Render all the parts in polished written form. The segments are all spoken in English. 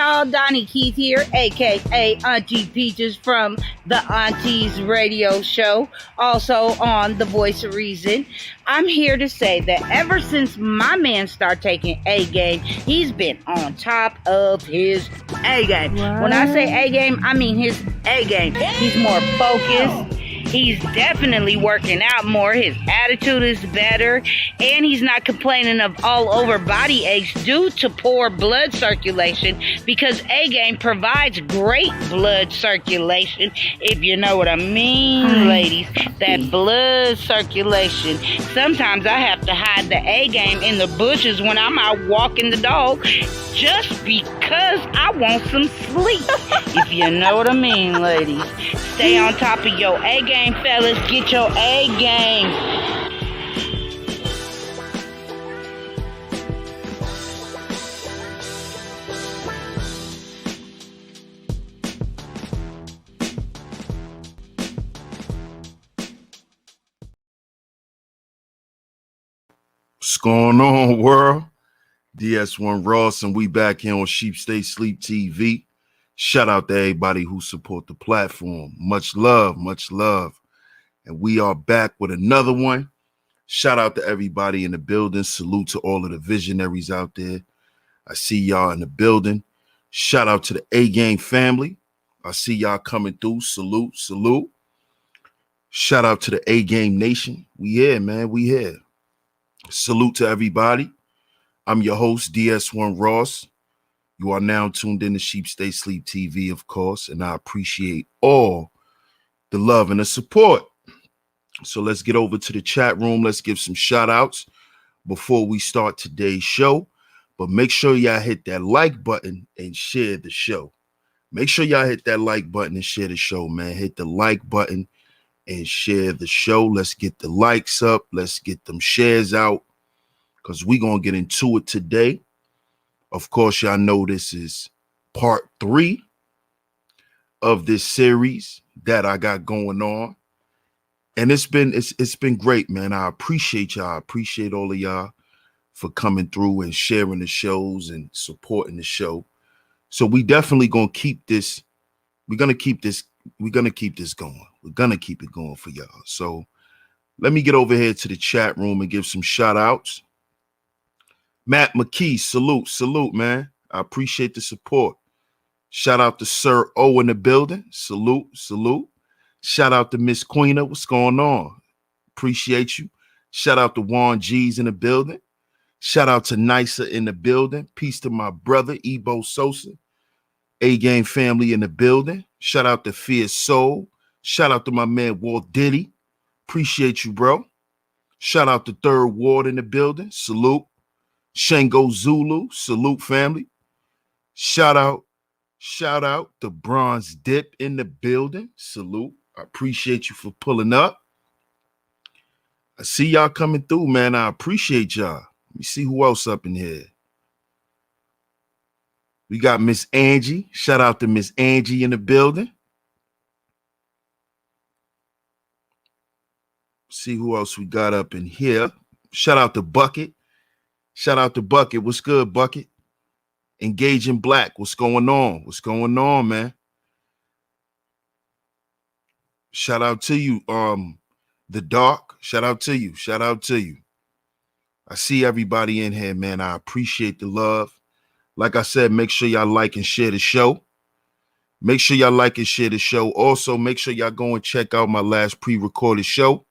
y'all? Donnie Keith here, aka Auntie Peaches from the Aunties Radio Show, also on The Voice of Reason. I'm here to say that ever since my man started taking A game, he's been on top of his A game. What? When I say A game, I mean his A game. He's more focused. He's definitely working out more. His attitude is better. And he's not complaining of all over body aches due to poor blood circulation, because A-Game provides great blood circulation, if you know what I mean, ladies. That blood circulation. Sometimes I have to hide the A-Game in the bushes when I'm out walking the dog just because I want some sleep, if you know what I mean, ladies. Stay on top of your A-Game, fellas. Get your A-Game. What's going on, world? DS1 Ross, and we back here on SheepStaysLeepTV. Shout out to everybody who support the platform. Much love, much love. And we are back with another one. Shout out to everybody in the building. Salute to all of the visionaries out there. I see y'all in the building. Shout out to the A-Game family. I see y'all coming through. Salute, salute. Shout out to the A-Game Nation. We here, man. We here. Salute to everybody. I'm your host, DS1 Ross. You are now tuned in to Sheep Stay Sleep TV, of course, and I appreciate all the love and the support. So let's get over to the chat room. Let's give some shout outs before we start today's show. But make sure y'all hit that like button and share the show. Make sure y'all hit that like button and share the show, man. Hit the like button and share the show. Let's get the likes up. Let's get them shares out, because we're going to get into it today. Of course, y'all know this is part 3 of this series that I got going on. And it's been great, man. I appreciate y'all. I appreciate all of y'all for coming through and sharing the shows and supporting the show. So we definitely going to keep this. We're going to keep this going. We're going to keep it going for y'all. So let me get over here to the chat room and give some shout outs. Matt McKee, salute, man. I appreciate the support. Shout out to Sir O in the building. Salute. Shout out to Miss Queena. What's going on? Appreciate you. Shout out to Juan G's in the building. Shout out to Nisa in the building. Peace to my brother, Ebo Sosa. A-Game family in the building. Shout out to Fierce Soul. Shout out to my man, Walt Diddy. Appreciate you, bro. Shout out to Third Ward in the building. Salute. Shango Zulu, salute family. Shout out to Bronze Dip in the building. Salute. I appreciate you for pulling up. I see y'all coming through, man. I appreciate y'all. Let me see who else up in here. We got Miss Angie. Shout out to Miss Angie in the building. See who else we got up in here. Shout out to Bucket. Shout out to Bucket. What's good, Bucket? Engaging Black. What's going on? What's going on, man? Shout out to you, The Dark. Shout out to you. Shout out to you. I see everybody in here, man. I appreciate the love. Like I said, make sure y'all like and share the show. Make sure y'all like and share the show. Also, make sure y'all go and check out my last pre-recorded show.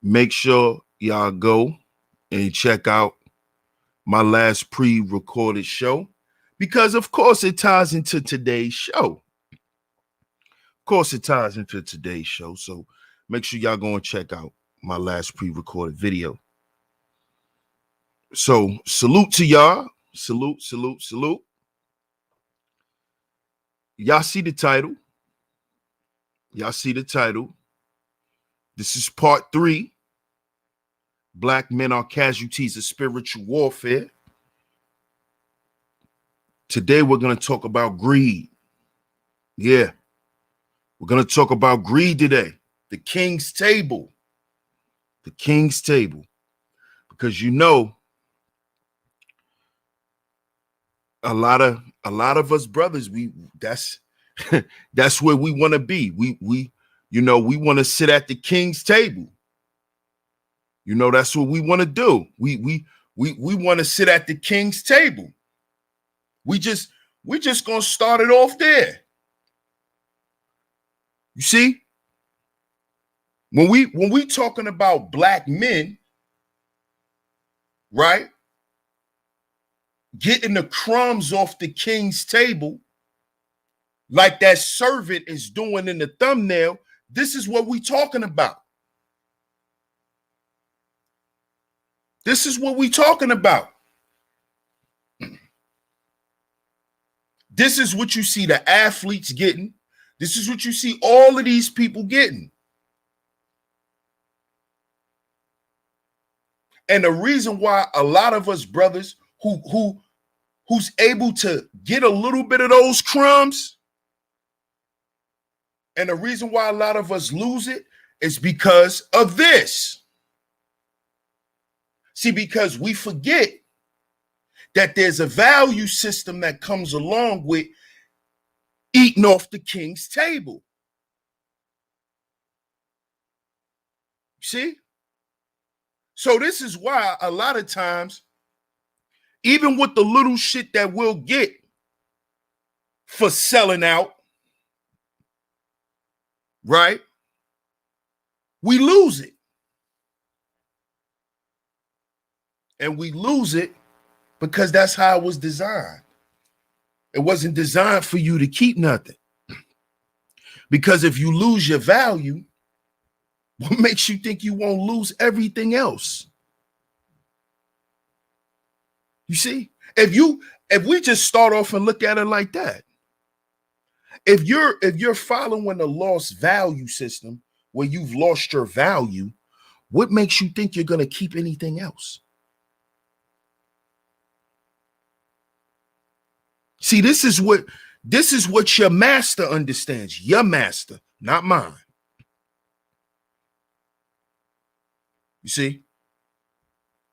Make sure y'all go and check out my last pre-recorded show, because of course it ties into today's show. Of course it ties into today's show. So make sure y'all go and check out my last pre-recorded video. So salute to y'all. Salute. Y'all see the title. This is part 3. Black men are casualties of spiritual warfare. Today, we're going to talk about greed. Yeah, we're going to talk about greed today. The King's Table. The King's Table. Because you know, a lot of us brothers, that's that's where we want to be. We we want to sit at the king's table. That's what we want to do. We want to sit at the king's table. We just gonna start it off there. You see, when we talking about black men, right, getting the crumbs off the king's table, like that servant is doing in the thumbnail, this is what we talking about. This is what we talking about. This is what you see the athletes getting. This is what you see all of these people getting. And the reason why a lot of us brothers who's able to get a little bit of those crumbs, and the reason why a lot of us lose it is because of this. See, because we forget that there's a value system that comes along with eating off the king's table. See? So this is why a lot of times, even with the little shit that we'll get for selling out, right, we lose it. And we lose it because that's how it was designed. It wasn't designed for you to keep nothing. Because if you lose your value, what makes you think you won't lose everything else? You see, if we just start off and look at it like that, if you're following a lost value system where you've lost your value, what makes you think you're going to keep anything else? See, this is what your master understands. Your master, not mine. You see?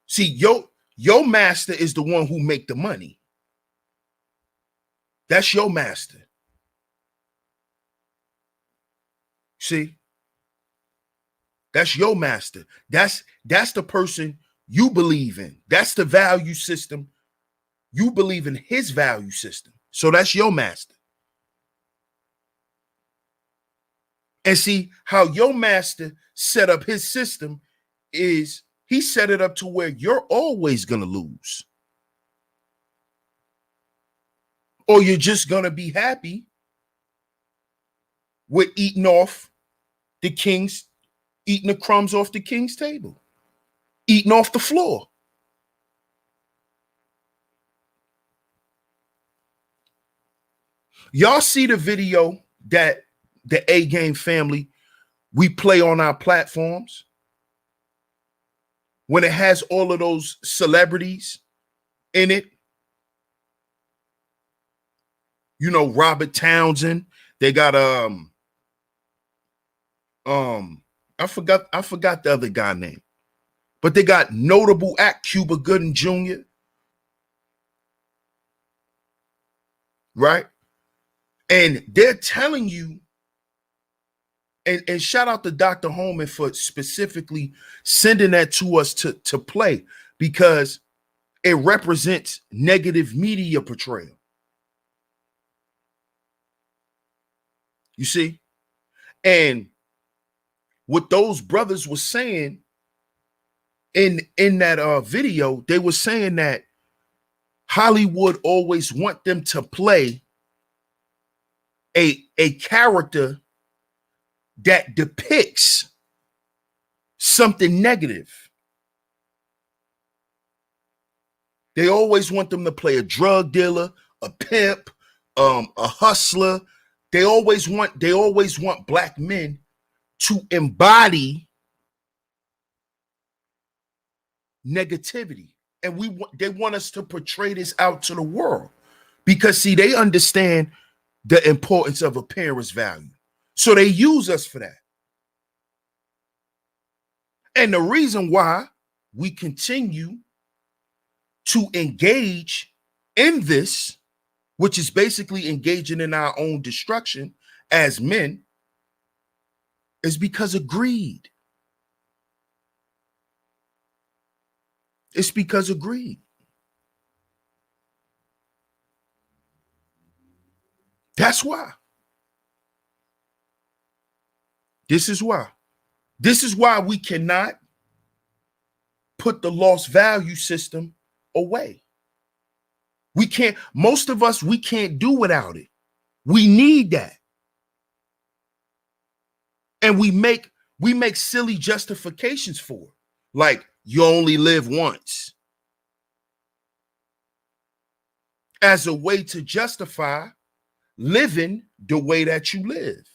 See, your master is the one who make the money. That's your master. See? That's your master. That's the person you believe in. That's the value system. You believe in his value system. So that's your master. And see how your master set up his system is he set it up to where you're always going to lose. Or you're just going to be happy with eating the crumbs off the king's table, eating off the floor. Y'all see the video that the A Game family, we play on our platforms when it has all of those celebrities in it? Robert Townsend. They got I forgot the other guy name, but they got notable act Cuba Gooding Jr. Right? And they're telling you, and shout out to Dr. Holman for specifically sending that to us to play, because it represents negative media portrayal. You see? And what those brothers were saying in that video, they were saying that Hollywood always want them to play a character that depicts something negative. They always want them to play a drug dealer, a pimp, a hustler. They always want black men to embody negativity. And they want us to portray this out to the world, because see, they understand the importance of appearance value. So they use us for that. And the reason why we continue to engage in this, which is basically engaging in our own destruction as men, is because of greed. It's because of greed. That's why. This is why. This is why we cannot put the lost value system away. We can't, most of us, we can't do without it. We need that. And we make silly justifications for it. Like, you only live once, as a way to justify living the way that you live.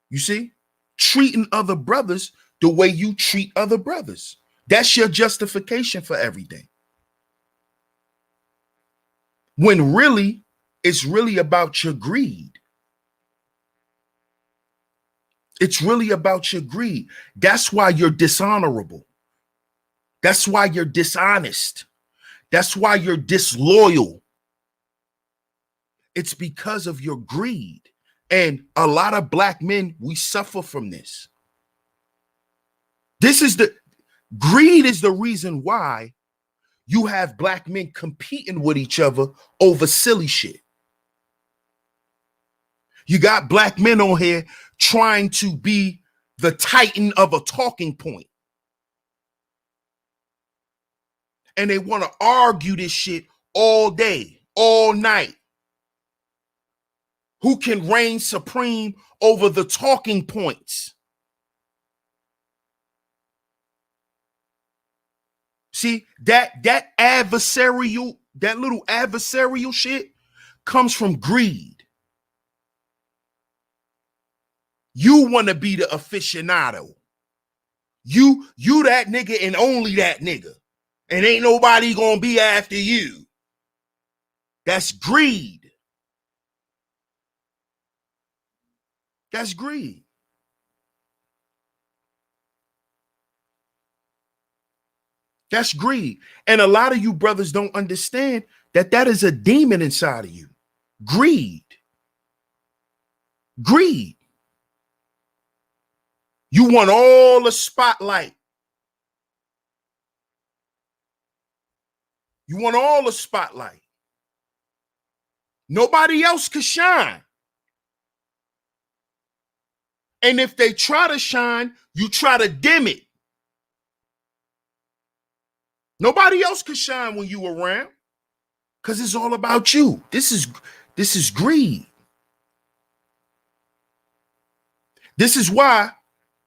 You see? Treating other brothers the way you treat other brothers. That's your justification for everything. When really, it's really about your greed. It's really about your greed. That's why you're dishonorable. That's why you're dishonest. That's why you're disloyal. It's because of your greed. And a lot of black men, we suffer from this. Greed is the reason why you have black men competing with each other over silly shit. You got black men on here trying to be the titan of a talking point. And they want to argue this shit all day, all night. Who can reign supreme over the talking points? See, that adversarial, that little adversarial shit comes from greed. You want to be the aficionado. You that nigga and only that nigga. And ain't nobody gonna be after you. That's greed. That's greed. That's greed. And a lot of you brothers don't understand that that is a demon inside of you. Greed. Greed. You want all the spotlight. You want all the spotlight. Nobody else could shine. And if they try to shine, you try to dim it. Nobody else could shine when you around, because it's all about you. This is greed. This is why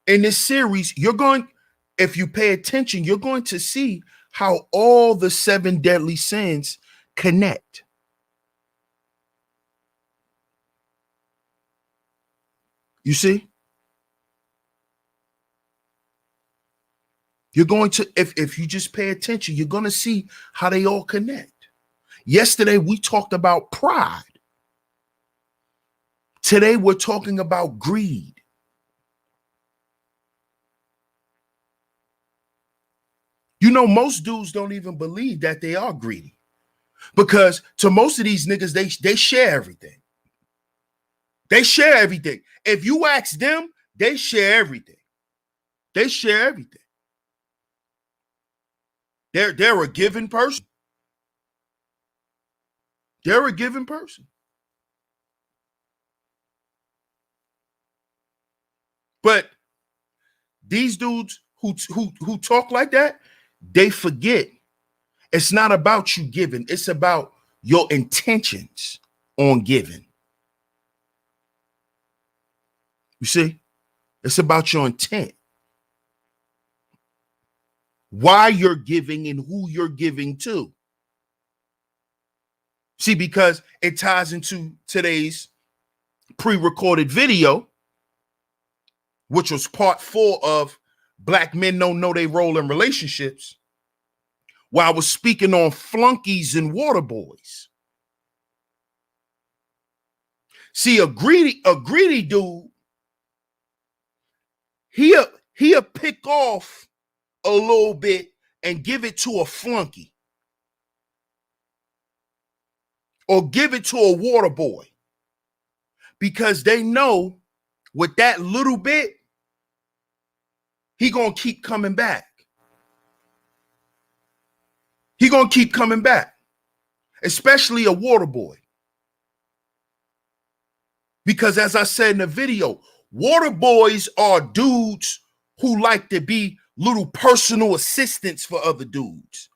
in this series, if you pay attention, you're going to see how all the 7 deadly sins connect. You see? You're going to, if you just pay attention, you're going to see how they all connect. Yesterday, we talked about pride. Today, we're talking about greed. You know, most dudes don't even believe that they are greedy, because to most of these niggas, they share everything. They share everything. If you ask them, they share everything. They share everything. They're a given person. They're a given person. But these dudes who talk like that, they forget it's not about you giving. It's about your intentions on giving. You see? It's about your intent. Why you're giving and who you're giving to. See, because it ties into today's pre-recorded video, which was part 4 of Black Men Don't Know Their Role in Relationships, where I was speaking on flunkies and water boys. See, a greedy dude, he'll pick off a little bit and give it to a flunky. or give it to a water boy, because they know with that little bit, he gonna keep coming back. He gonna keep coming back, especially a water boy. Because as I said in the video, water boys are dudes who like to be little personal assistants for other dudes.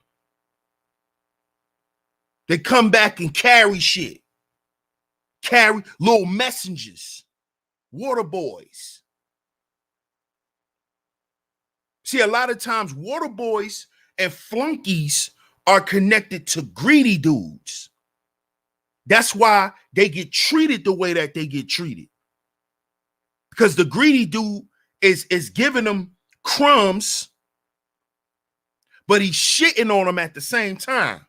They come back and carry shit. Carry little messengers. Water boys. See, a lot of times water boys and flunkies are connected to greedy dudes. That's why they get treated the way that they get treated. Because the greedy dude is giving them crumbs, but he's shitting on them at the same time.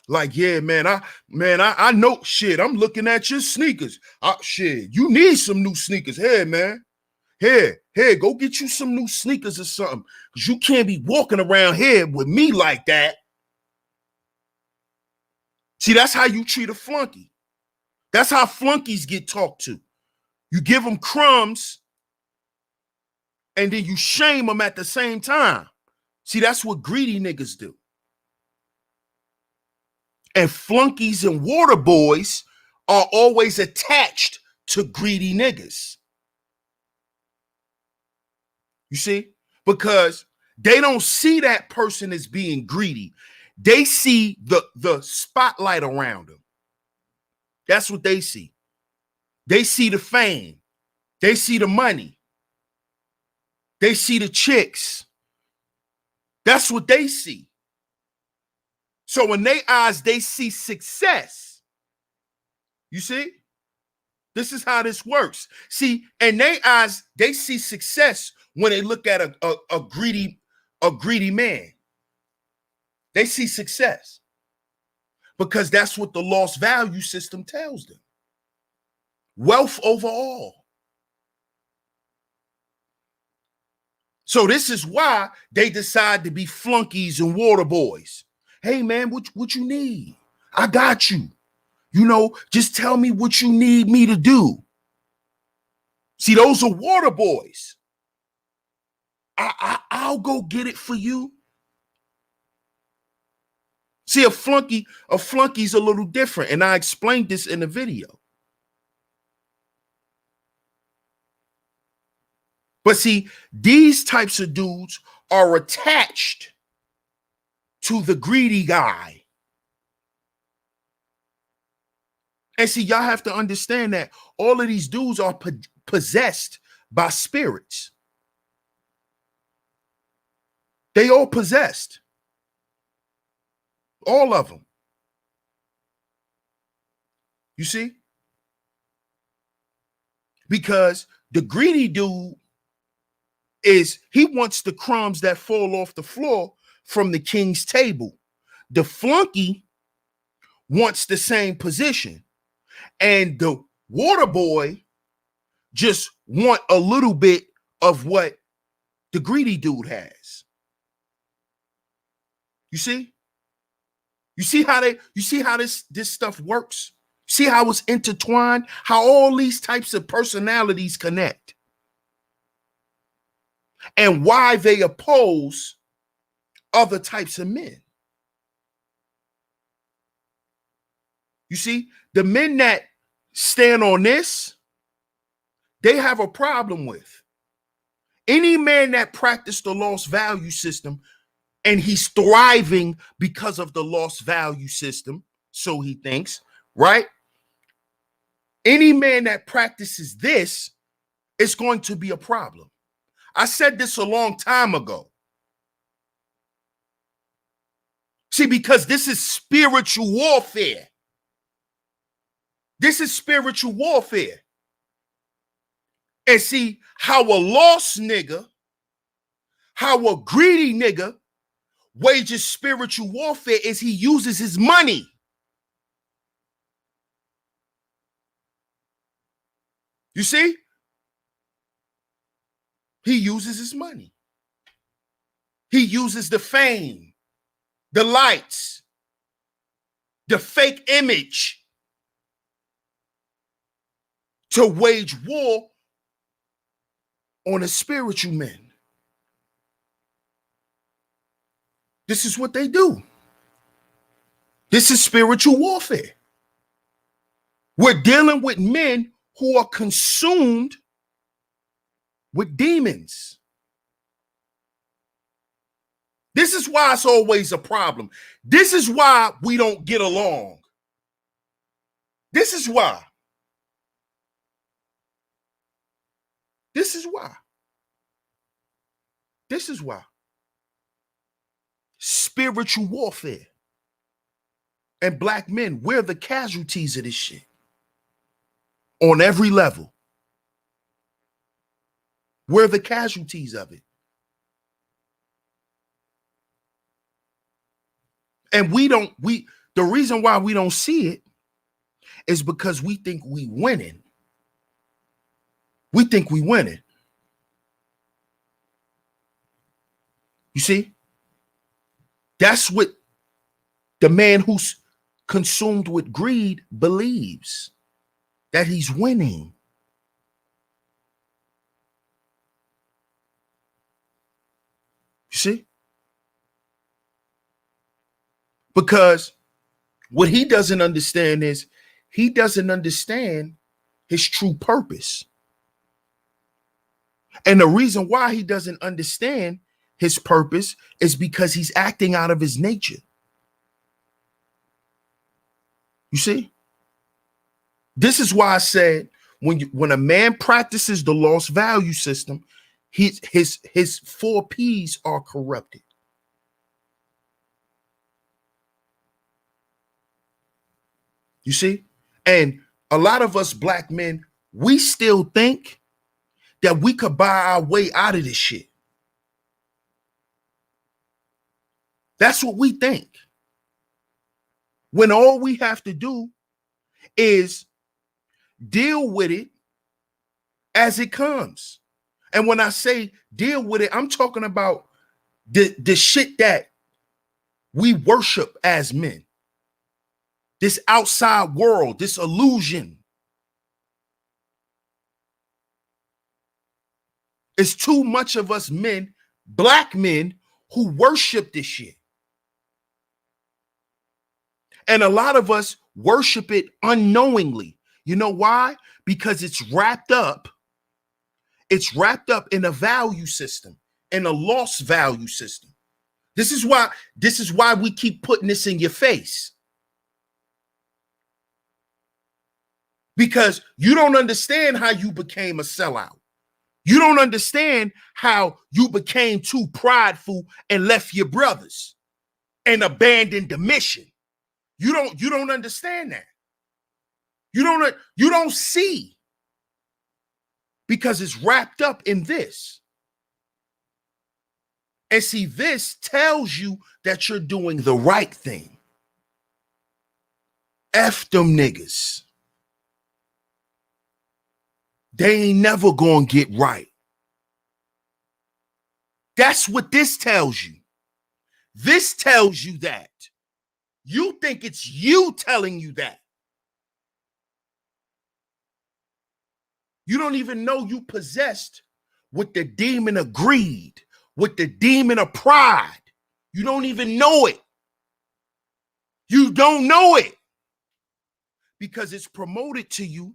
Like, yeah, man, I know shit. I'm looking at your sneakers. Shit, you need some new sneakers. Hey, man. Here, go get you some new sneakers or something. Because you can't be walking around here with me like that. See, that's how you treat a flunky. That's how flunkies get talked to. You give them crumbs and then you shame them at the same time. See, that's what greedy niggas do. And flunkies and water boys are always attached to greedy niggas. You see? Because they don't see that person as being greedy. They see the spotlight around them. That's what they see. They see the fame. They see the money. They see the chicks. That's what they see. So in their eyes, they see success. You see? This is how this works. See, in their eyes, they see success when they look at a greedy man. They see success because that's what the lost value system tells them. Wealth overall. So this is why they decide to be flunkies and water boys. Hey, man, what you need? I got you. You know, just tell me what you need me to do. See, those are water boys. I'll go get it for you. See, a flunky's a little different, and I explained this in the video. But see, these types of dudes are attached to the greedy guy. And see, y'all have to understand that all of these dudes are possessed by spirits. They all possessed. All of them. You see? Because the greedy dude he wants the crumbs that fall off the floor from the king's table. The flunky wants the same position. And the water boy just want a little bit of what the greedy dude has. You see? You see how this stuff works? See how it's intertwined? How all these types of personalities connect? And why they oppose other types of men. You see, the men that stand on this, they have a problem with. Any man that practiced the lost value system and he's thriving because of the lost value system, so he thinks, right? Any man that practices this is going to be a problem. I said this a long time ago. See, because this is spiritual warfare. This is spiritual warfare. And see, how a lost nigga, how a greedy nigga wages spiritual warfare is he uses his money. You see? He uses his money. He uses the fame, the lights. the fake image to wage war on the spiritual men. This is what they do. This is spiritual warfare. We're dealing with men who are consumed with demons. This is why it's always a problem. This is why we don't get along. This is why. This is why. This is why. Spiritual warfare. And black men, we're the casualties of this shit. On every level. We're the casualties of it. And the reason why we don't see it is because we think we winning. We think we winning. You see? That's what the man who's consumed with greed believes, that he's winning. You see? Because what he doesn't understand is he doesn't understand his true purpose. And the reason why he doesn't understand his purpose is because he's acting out of his nature. You see? This is why I said when a man practices the lost value system, his 4 P's are corrupted. You see? And a lot of us black men, we still think that we could buy our way out of this shit. That's what we think. When all we have to do is deal with it as it comes. And when I say deal with it, I'm talking about the shit that we worship as men. This outside world, this illusion. It's too much of us men, black men, who worship this shit. And a lot of us worship it unknowingly. You know why? Because it's wrapped up. It's wrapped up in a value system, in a lost value system. This is why we keep putting this in your face. Because you don't understand how you became a sellout. You don't understand how you became too prideful and left your brothers and abandoned the mission. You don't understand that. You don't see, because it's wrapped up in this. And see, this tells you that you're doing the right thing. F them niggas. They ain't never gonna get right. That's what this tells you. This tells you that. You think it's you telling you that. You don't even know you possessed with the demon of greed, with the demon of pride. You don't even know it. You don't know it. Because it's promoted to you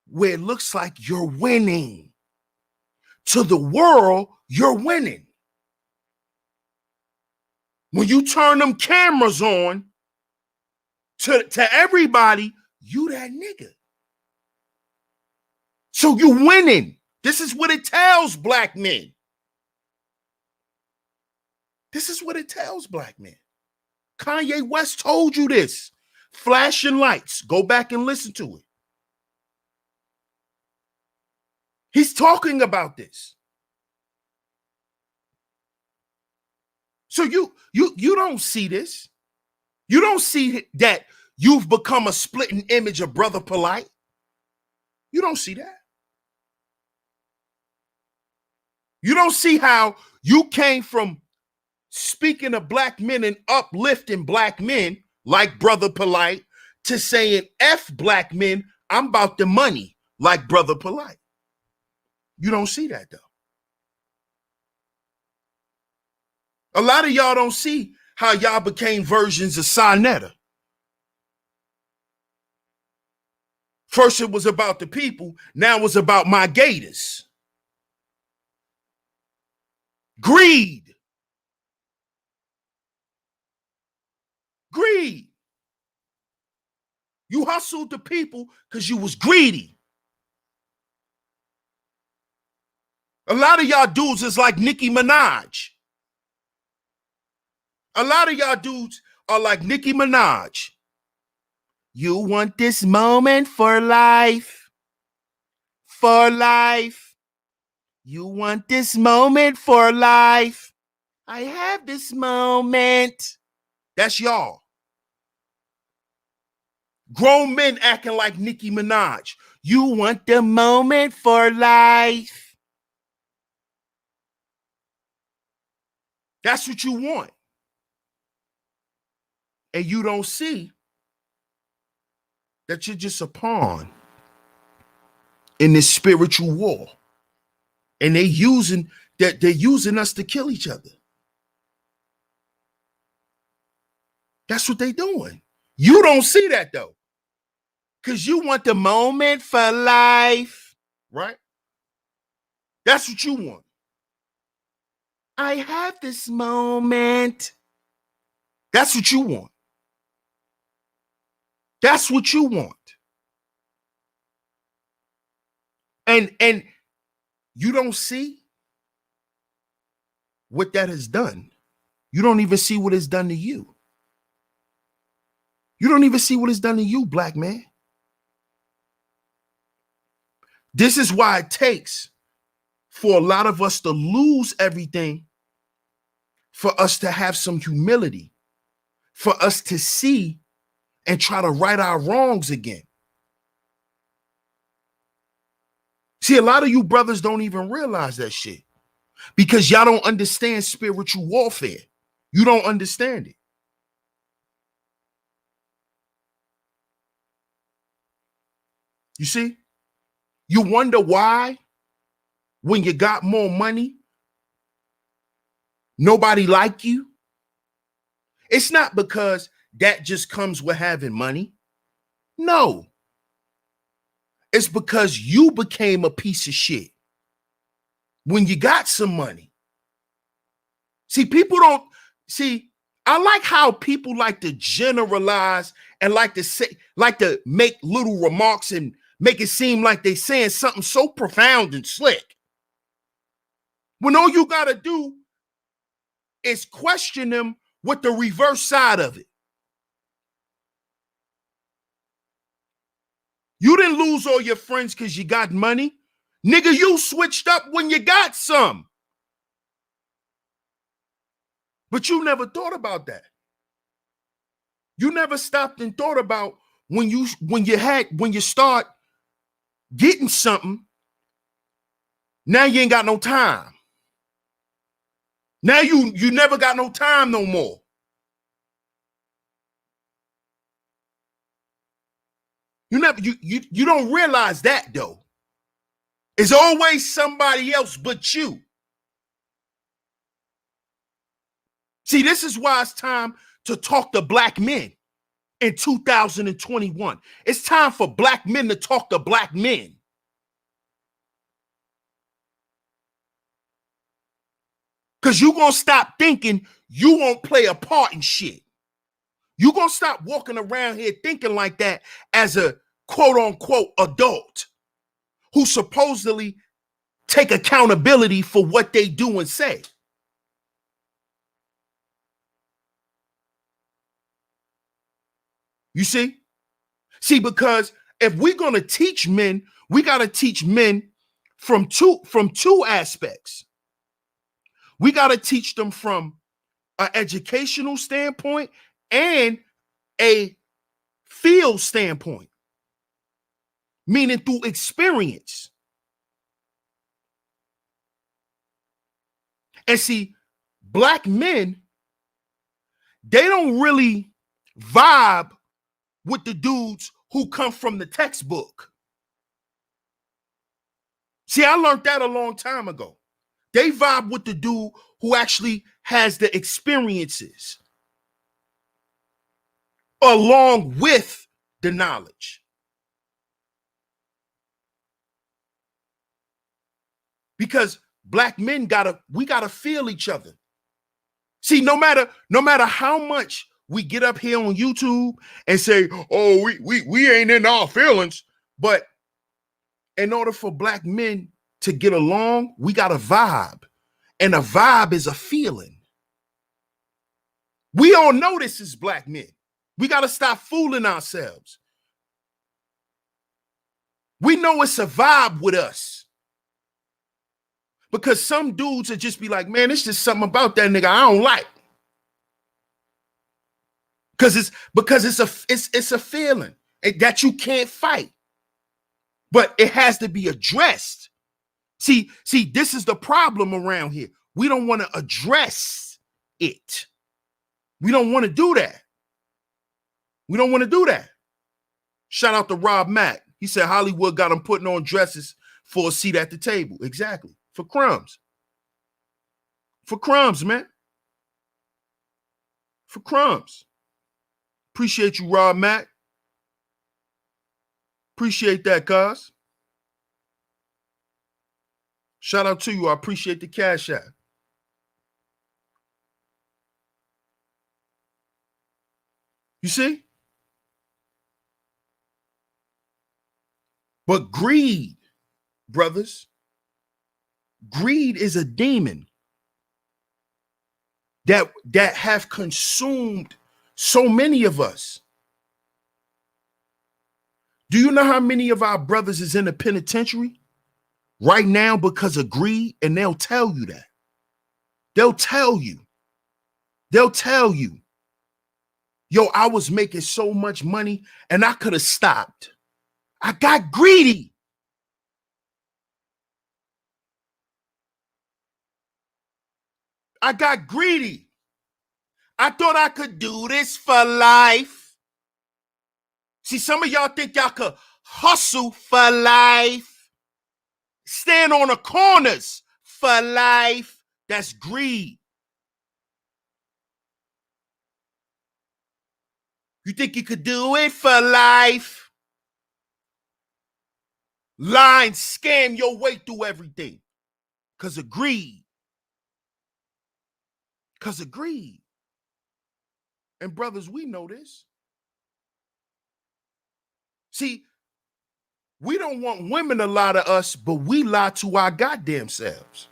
where it looks like you're winning. To the world, you're winning. When you turn them cameras on to everybody, you that nigga. So you winning. This is what it tells black men. This is what it tells black men. Kanye West told you this. Flashing lights. Go back and listen to it. He's talking about this. So you don't see this. You don't see that you've become a splitting image of Brother Polite. You don't see that. You don't see how you came from speaking of black men and uplifting black men like Brother Polite, to saying F black men, I'm about the money, like Brother Polite. You don't see that, though. A lot of y'all don't see how y'all became versions of Sinetta. First it was about the people, now it's about my gators. Greed. Greed. You hustled the people because you was greedy. A lot of y'all dudes is like Nicki Minaj. A lot of y'all dudes are like Nicki Minaj. You want this moment for life. For life. You want this moment for life. I have this moment. That's y'all. Grown men acting like Nicki Minaj. You want the moment for life. That's what you want. And you don't see that you're just a pawn in this spiritual war. And they're using us to kill each other. That's what they're doing. You don't see that though. Because you want the moment for life, right? That's what you want. I have this moment. That's what you want. That's what you want. And you don't see what that has done. You don't even see what it's done to you. You don't even see what it's done to you, black man. This is why it takes for a lot of us to lose everything, for us to have some humility, for us to see and try to right our wrongs again. See, a lot of you brothers don't even realize that shit because y'all don't understand spiritual warfare. You don't understand it. You see? You wonder why when you got more money, nobody like you? It's not because that just comes with having money. No. It's because you became a piece of shit when you got some money. See, people don't see. I like how people like to generalize and like to say, like to make little remarks and make it seem like they're saying something so profound and slick. When all you got to do is question them with the reverse side of it. You didn't lose all your friends because you got money. Nigga, you switched up when you got some. But you never thought about that. You never stopped and thought about when you start getting something, now you ain't got no time. Now you never got no time no more. You don't realize that though. It's always somebody else but you. See, this is why it's time to talk to black men in 2021. It's time for black men to talk to black men. Because you're going to stop thinking you won't play a part in shit. You're going to stop walking around here thinking like that as a quote unquote adult who supposedly take accountability for what they do and say. You see? See, because if we're going to teach men, we got to teach men from two aspects. We got to teach them from an educational standpoint and a field standpoint, meaning through experience. And see, black men, they don't really vibe with the dudes who come from the textbook. See, I learned that a long time ago. They vibe with the dude who actually has the experiences along with the knowledge. Because black men we gotta feel each other. See, no matter how much we get up here on YouTube and say, oh, we ain't in our feelings, but in order for black men to get along, we got a vibe. And a vibe is a feeling. We all know this is black men. We got to stop fooling ourselves. We know it's a vibe with us. Because some dudes would just be like, man, it's just something about that nigga I don't like. Because it's a feeling that you can't fight. But it has to be addressed. See, this is the problem around here. We don't want to address it. We don't want to do that. We don't want to do that. Shout out to Rob Mack. He said Hollywood got him putting on dresses for a seat at the table. Exactly. For crumbs. For crumbs, man. For crumbs. Appreciate you, Rob Mack. Appreciate that, cuz. Shout out to you. I appreciate the cash app. You see? But greed, brothers, greed is a demon that have consumed so many of us. Do you know how many of our brothers is in the penitentiary right now because of greed? And they'll tell you that. They'll tell you. They'll tell you, yo, I was making so much money and I could have stopped. I got greedy. I got greedy. I thought I could do this for life. See, some of y'all think y'all could hustle for life. Stand on the corners for life. That's greed. You think you could do it for life? Lie and scam your way through everything because of greed. Because of greed. And brothers, we know this. See, we don't want women to lie to us, but we lie to our goddamn selves.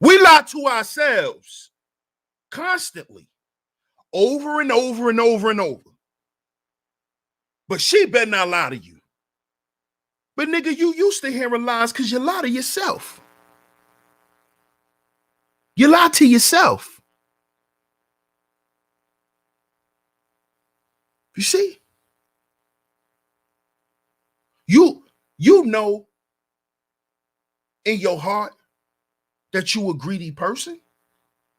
We lie to ourselves constantly, over and over and over and over. But she better not lie to you. But nigga, you used to hearing lies because you lie to yourself. You lie to yourself. You see? You know in your heart that you a greedy person,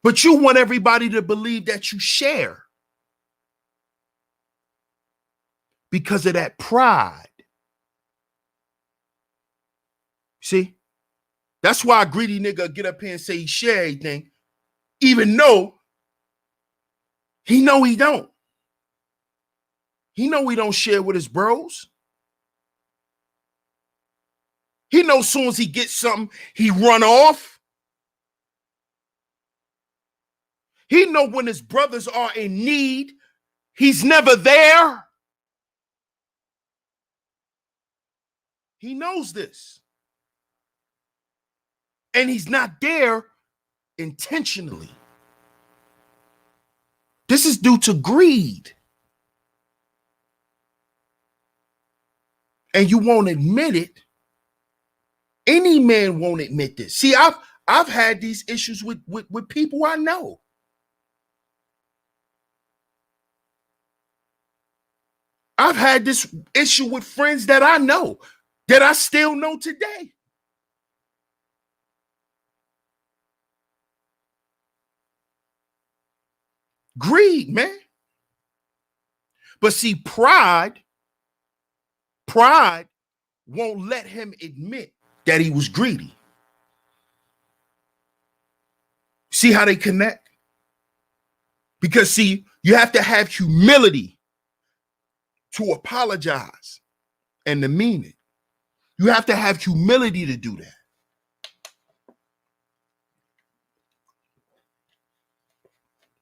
but you want everybody to believe that you share because of that pride. See? That's why a greedy nigga get up here and say he share everything, even though he know he don't. He know he don't share with his bros. He knows as soon as he gets something, he run off. He know when his brothers are in need, he's never there. He knows this. And he's not there intentionally. This is due to greed. And you won't admit it. Any man won't admit this. See, I've had these issues with people I know. I've had this issue with friends that I know, that I still know today. Greed, man. But see, pride won't let him admit that he was greedy. See how they connect? Because see, you have to have humility to apologize and to mean it. You have to have humility to do that.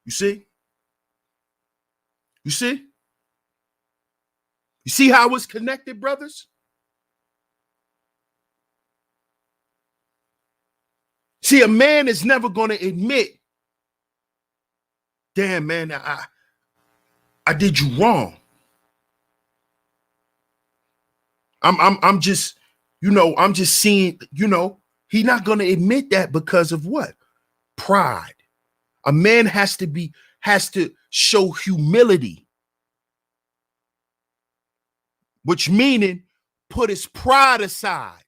You see? You see? You see how it's connected, brothers? See, a man is never going to admit, damn, man, I did you wrong. I'm just, I'm just seeing, he's not going to admit that because of what? Pride. A man has to show humility, which meaning put his pride aside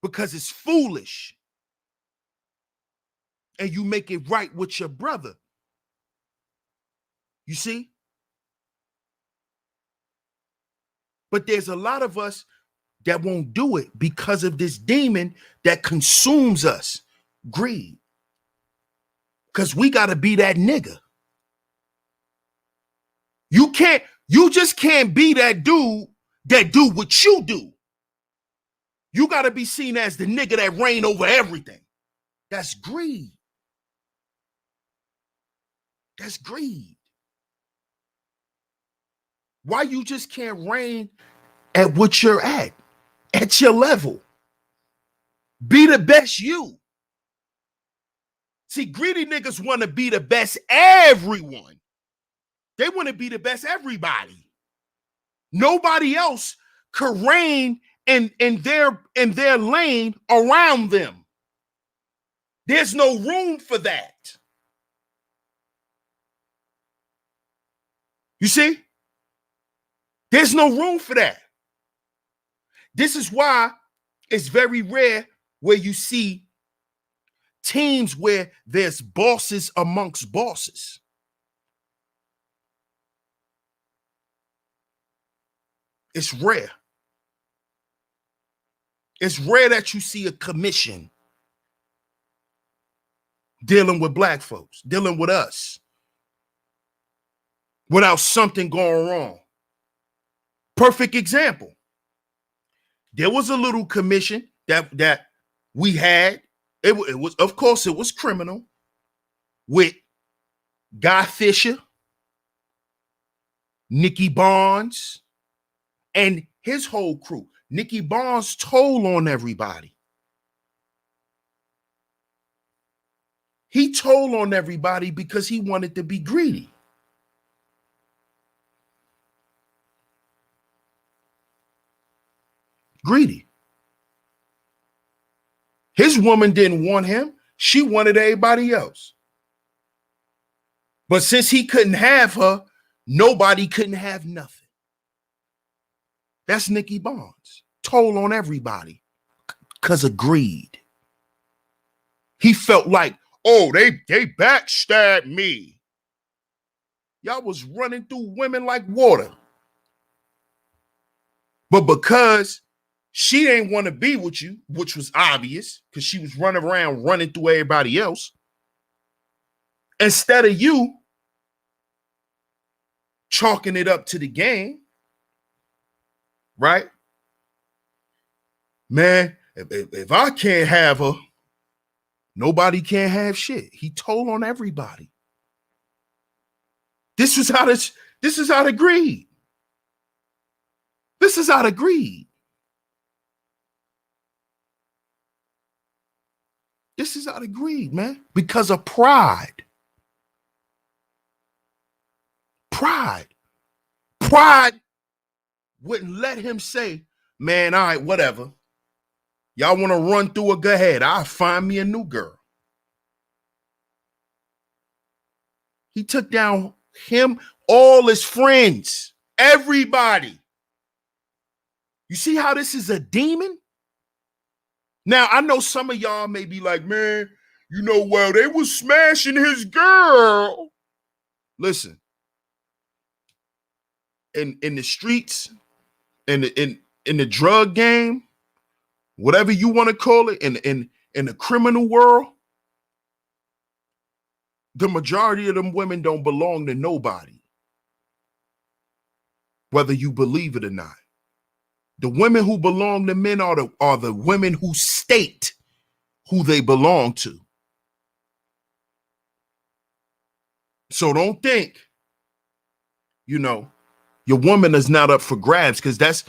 because it's foolish. And you make it right with your brother. You see? But there's a lot of us that won't do it because of this demon that consumes us, greed. Because we got to be that nigga. You just can't be that dude that do what you do. You got to be seen as the nigga that reign over everything. That's greed. That's greed. Why you just can't reign at what you're at your level? Be the best you. See, greedy niggas want to be the best everyone. They want to be the best everybody. Nobody else could reign in their lane around them. There's no room for that. You see? There's no room for that. This is why it's very rare where you see teams where there's bosses amongst bosses. It's rare. It's rare that you see a commission dealing with black folks, dealing with us, without something going wrong. Perfect example. There was a little commission that we had. It was, of course, it was criminal, with Guy Fisher, Nicky Barnes, and his whole crew. Nicky Barnes told on everybody. He told on everybody because he wanted to be greedy. Greedy. His woman didn't want him. She wanted everybody else. But since he couldn't have her, nobody couldn't have nothing. That's Nicky Barnes. Told on everybody because of greed. He felt like, oh, they backstabbed me. Y'all was running through women like water. But because she didn't want to be with you, which was obvious because she was running around running through everybody else, instead of you chalking it up to the game, right? Man, if I can't have her, nobody can have shit. He told on everybody. This is out of greed. This is out of greed. This is out of greed, man, because of pride. Pride wouldn't let him say, man, all right, whatever. Y'all want to run through her? Go ahead. I'll find me a new girl. He took down him, all his friends, everybody. You see how this is a demon? Now, I know some of y'all may be like, man, well, they was smashing his girl. Listen, in the streets, in the drug game, whatever you want to call it, in the criminal world, the majority of them women don't belong to nobody, whether you believe it or not. The women who belong to men are the women who state who they belong to. So don't think, your woman is not up for grabs, because that's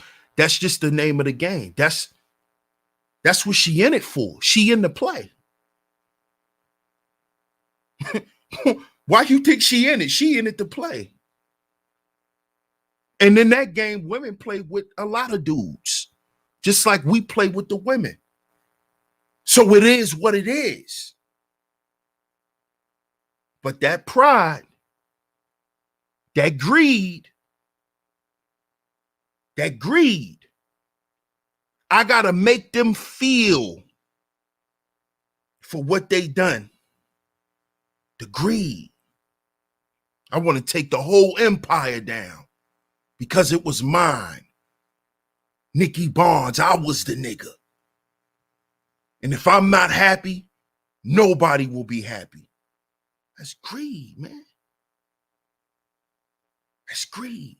just the name of the game. That's what she in it for. She in the play. Why you think she in it? She in it to play. And in that game, women play with a lot of dudes, just like we play with the women. So it is what it is. But that pride, that greed, I gotta make them feel for what they done. The greed. I want to take the whole empire down because it was mine. Nicky Barnes, I was the nigga. And if I'm not happy, nobody will be happy. That's greed, man. That's greed.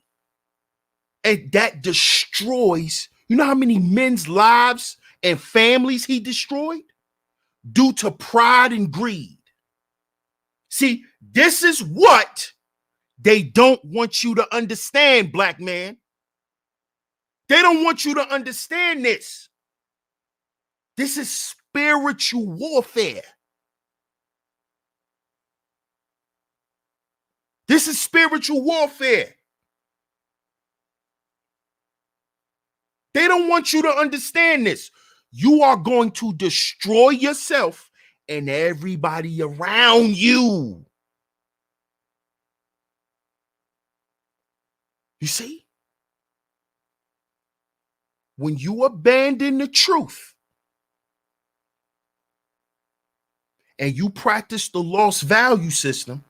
And that destroys, you know how many men's lives and families he destroyed? Due to pride and greed. See, this is what they don't want you to understand, black man. They don't want you to understand this. This is spiritual warfare. This is spiritual warfare. They don't want you to understand this. You are going to destroy yourself and everybody around you. You see? When you abandon the truth and you practice the lost value system,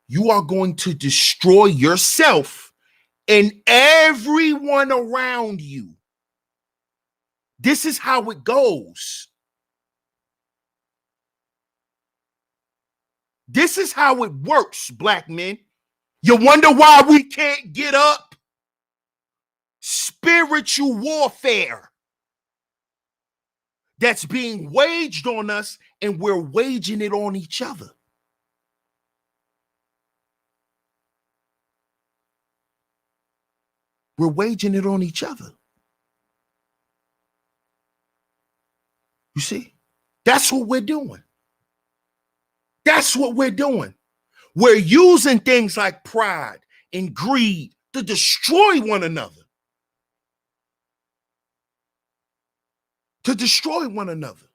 you are going to destroy yourself and everyone around you. This is how it goes. This is how it works, black men. You wonder why we can't get up? Spiritual warfare that's being waged on us, and we're waging it on each other. We're waging it on each other. You see? That's what we're doing. That's what we're doing. We're using things like pride and greed to destroy one another. To destroy one another.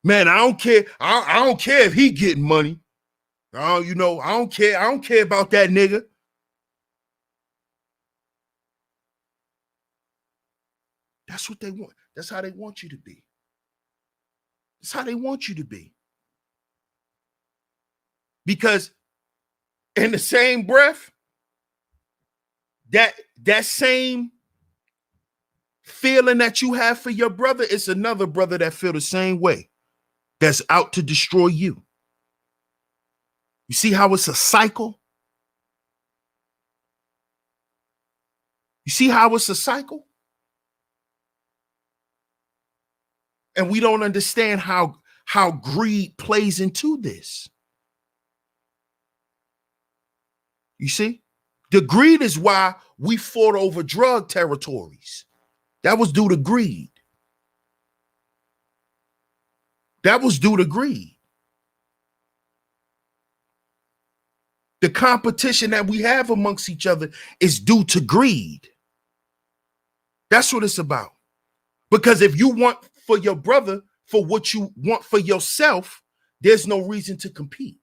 Man, I don't care. I don't care if he getting money. I don't care. I don't care about that nigga. That's what they want. That's how they want you to be. That's how they want you to be. Because in the same breath, that same feeling that you have for your brother, it's another brother that feel the same way, that's out to destroy you. You see how it's a cycle? You see how it's a cycle? And we don't understand how greed plays into this. You see? The greed is why we fought over drug territories. That was due to greed. That was due to greed. The competition that we have amongst each other is due to greed. That's what it's about. Because if you want for your brother for what you want for yourself, there's no reason to compete.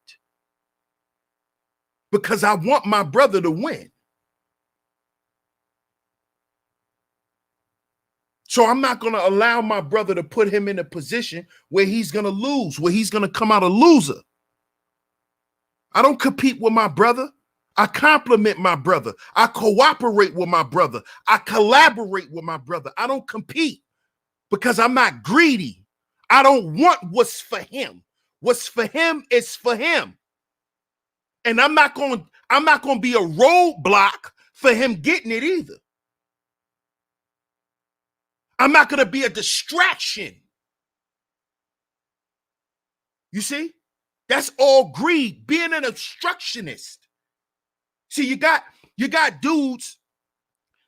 Because I want my brother to win. So I'm not going to allow my brother to put him in a position where he's going to lose, where he's going to come out a loser. I don't compete with my brother. I compliment my brother. I cooperate with my brother. I collaborate with my brother. I don't compete because I'm not greedy. I don't want what's for him. What's for him is for him. And I'm not going to be a roadblock for him getting it either. I'm not going to be a distraction. You see? That's all greed, being an obstructionist. See, you got dudes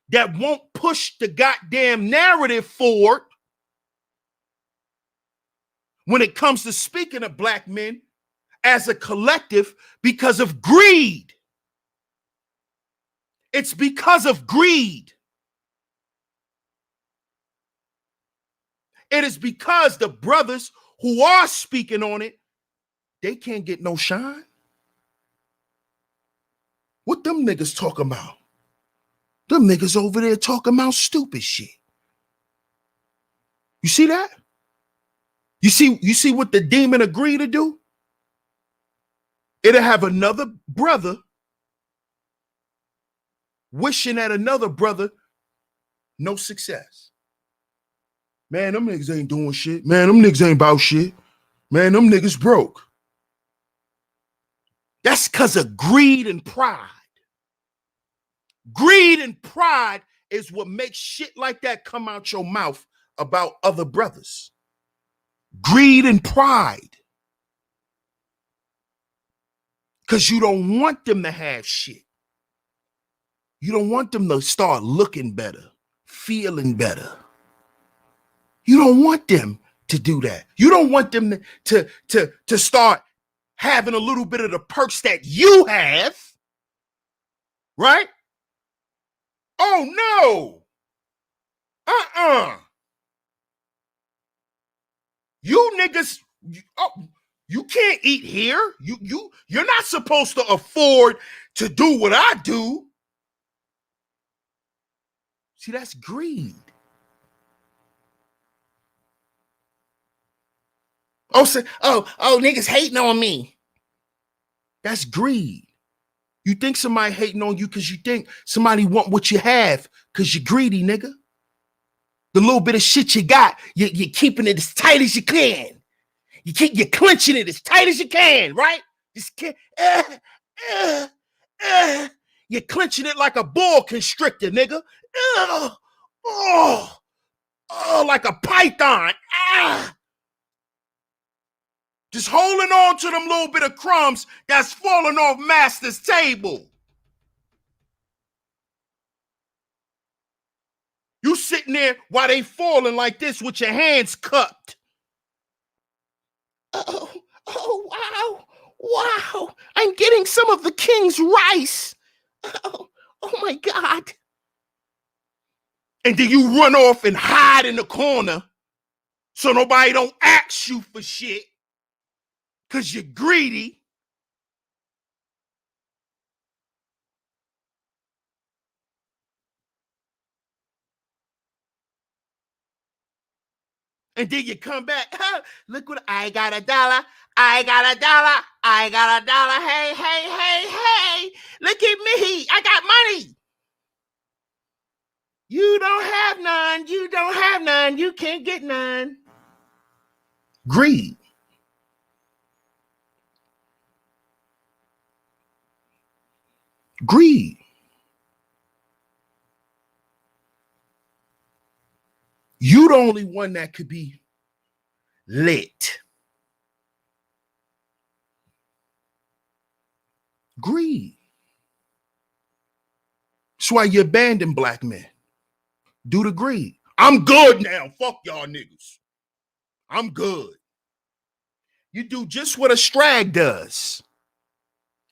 that won't push the goddamn narrative forward when it comes to speaking of black men as a collective because of greed. It's because of greed. It is because the brothers who are speaking on it, they can't get no shine. What them niggas talking about? Them niggas over there talking about stupid shit. You see that? You see what the demon agreed to do? It'll have another brother wishing at another brother no success. Man, them niggas ain't doing shit. Man, them niggas ain't about shit. Man, them niggas broke. That's because of greed and pride. Greed and pride is what makes shit like that come out your mouth about other brothers. Greed and pride. Because you don't want them to have shit. You don't want them to start looking better, feeling better. You don't want them to do that. You don't want them to start having a little bit of the perks that you have. Right? Oh, no. You niggas, you can't eat here. You're not supposed to afford to do what I do. See, that's greed. Oh, niggas hating on me. That's greed. You think somebody hating on you because you think somebody want what you have because you're greedy, nigga. The little bit of shit you got, you're keeping it as tight as you can. You're clenching it as tight as you can, right? You're clenching it like a boa constrictor, nigga. Like a python. Just holding on to them little bit of crumbs that's falling off master's table. You sitting there while they falling like this with your hands cupped. Oh, wow. I'm getting some of the king's rice. Oh my God. And then you run off and hide in the corner so nobody don't ask you for shit because you're greedy. And then you come back. Look what I got $1. I got $1. I got $1. Hey. Look at me. I got money. You don't have none. You don't have none. You can't get none. Greed. Greed. You the only one that could be lit. Greed. That's why you abandon black men. Due to greed. I'm good now. Fuck y'all niggas. I'm good. You do just what a strag does.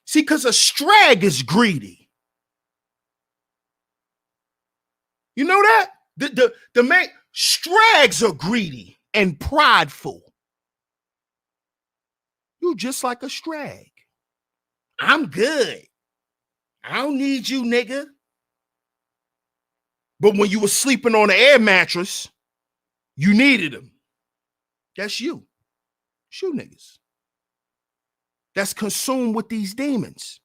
See, because a strag is greedy. You know that? The man, strags are greedy and prideful. You just like a strag. I'm good. I don't need you, nigga. But when you were sleeping on an air mattress, You needed them. That's you. It's you niggas. That's consumed with these demons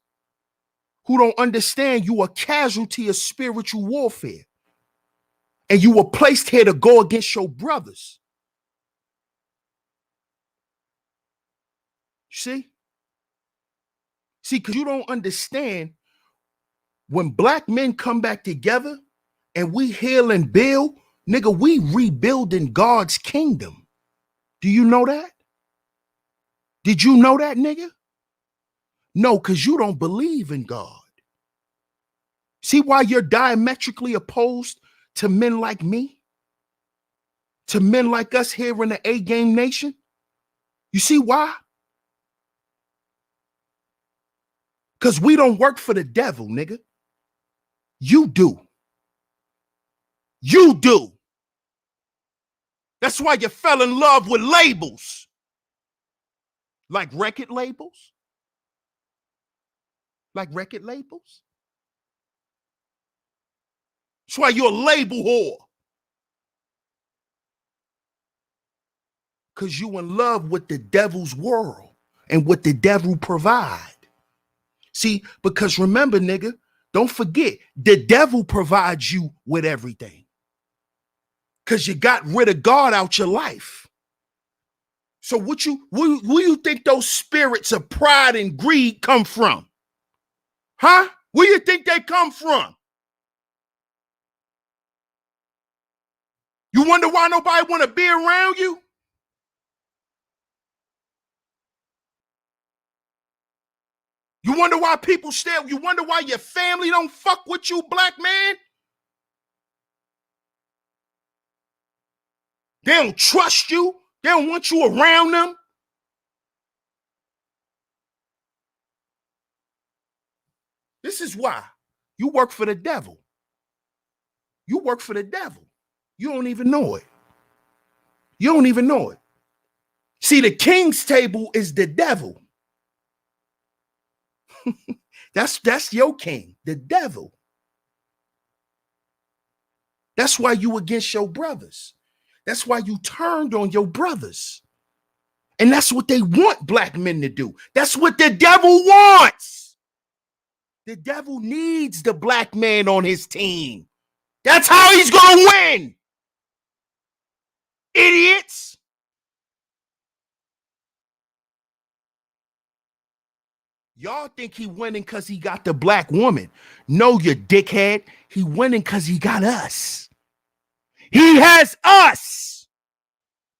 who don't understand you are a casualty of spiritual warfare. And you were placed here to go against your brothers. See? See, because you don't understand when black men come back together and we heal and build, nigga, we rebuilding God's kingdom. Do you know that? Did you know that, nigga? No, because you don't believe in God. See why you're diametrically opposed to men like me? To men like us here in the A-Game Nation? You see why? Because we don't work for the devil, nigga. You do. You do. That's why you fell in love with labels. Like record labels? Like record labels? That's why you're a label whore. Because you in love with the devil's world and what the devil provide. See, because remember, nigga, don't forget, the devil provides you with everything. Because you got rid of God out your life. So where you think those spirits of pride and greed come from? Huh? Where you think they come from? You wonder why nobody want to be around you? You wonder why people stare? You wonder why your family don't fuck with you, black man? They don't trust you. They don't want you around them. This is why. You work for the devil. You work for the devil. You don't even know it. You don't even know it. See, the king's table is the devil. That's your king, the devil. That's why you against your brothers. That's why you turned on your brothers. And that's what they want black men to do. That's what the devil wants. The devil needs the black man on his team. That's how he's going to win. Idiots. Y'all think he winning because he got the black woman. No, you dickhead. He winning because he got us. He has us.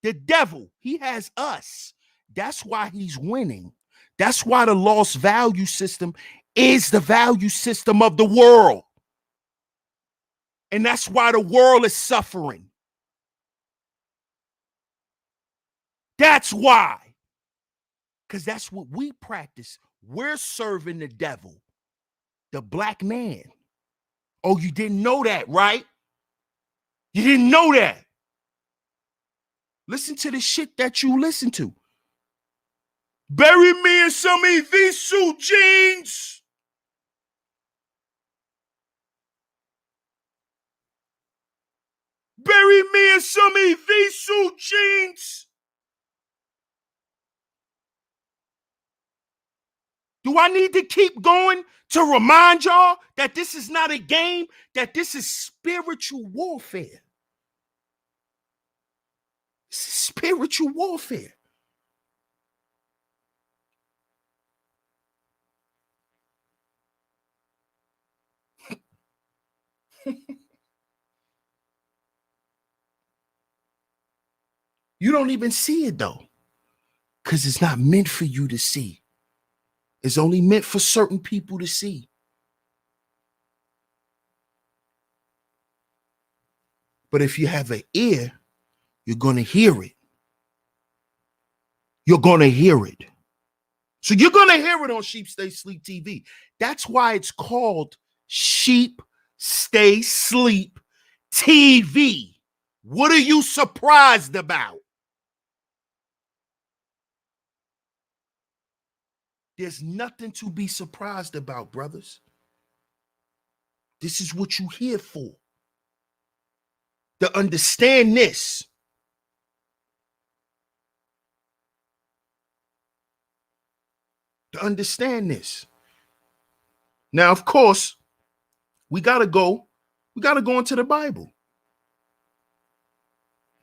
The devil, he has us. That's why he's winning. That's why the lost value system is the value system of the world. And that's why the world is suffering. That's why. Because that's what we practice. We're serving the devil, the black man. Oh, you didn't know that, right? You didn't know that. Listen to the shit that you listen to. Bury me in some EV suit jeans. Bury me in some EV suit jeans. Do I need to keep going to remind y'all that this is not a game, that this is spiritual warfare? This is spiritual warfare. You don't even see it though, because it's not meant for you to see. It's only meant for certain people to see. But if you have an ear, you're going to hear it. You're going to hear it. So you're going to hear it on Sheep Stay Sleep TV. That's why it's called Sheep Stay Sleep TV. What are you surprised about? There's nothing to be surprised about, brothers. This is what you're here for. To understand this. to understand this. Now, of course, we gotta go into the Bible.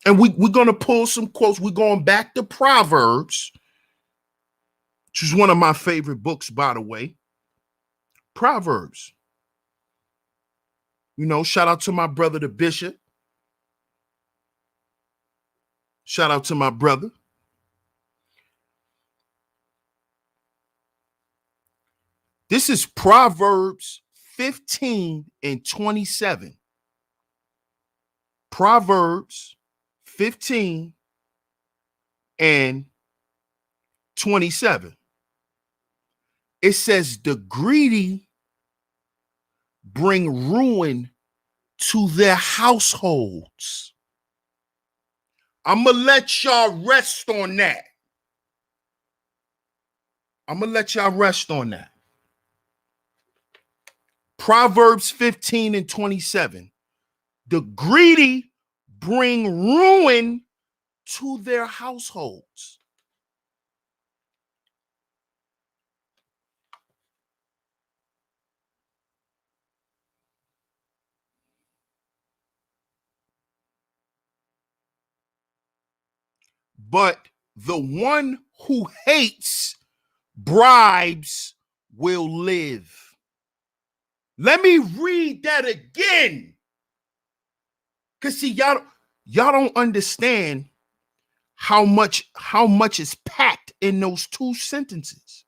And we're gonna pull some quotes. We're going back to Proverbs, which is one of my favorite books, by the way. Proverbs. You know, shout out to my brother, the Bishop. Shout out to my brother. This is Proverbs 15 and 27. Proverbs 15 and 27. It says, the greedy bring ruin to their households. I'm going to let y'all rest on that. Proverbs 15 and 27. The greedy bring ruin to their households. But the one who hates bribes will live. Let me read that again. Because see, y'all don't understand how much is packed in those two sentences.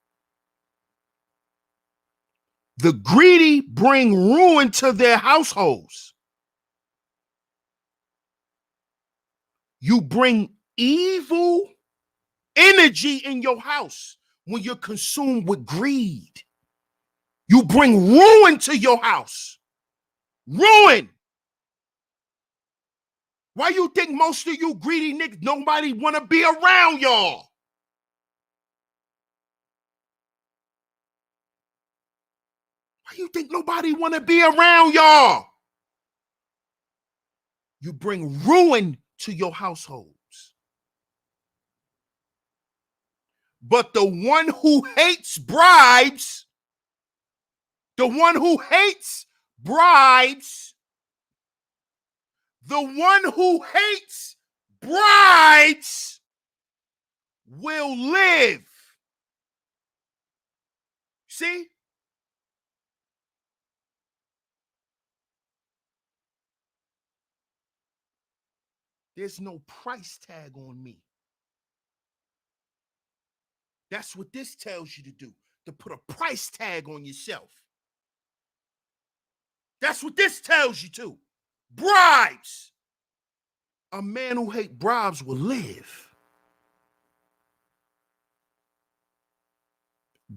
The greedy bring ruin to their households. You bring evil energy in your house when you're consumed with greed. You bring ruin to your house. Ruin. Why you think most of you greedy niggas, nobody want to be around y'all? Why you think nobody want to be around y'all? You bring ruin to your households. But the one who hates bribes, the one who hates bribes will live. See? There's no price tag on me. That's what this tells you to do, to put a price tag on yourself. That's what this tells you to. Bribes. A man who hates bribes will live.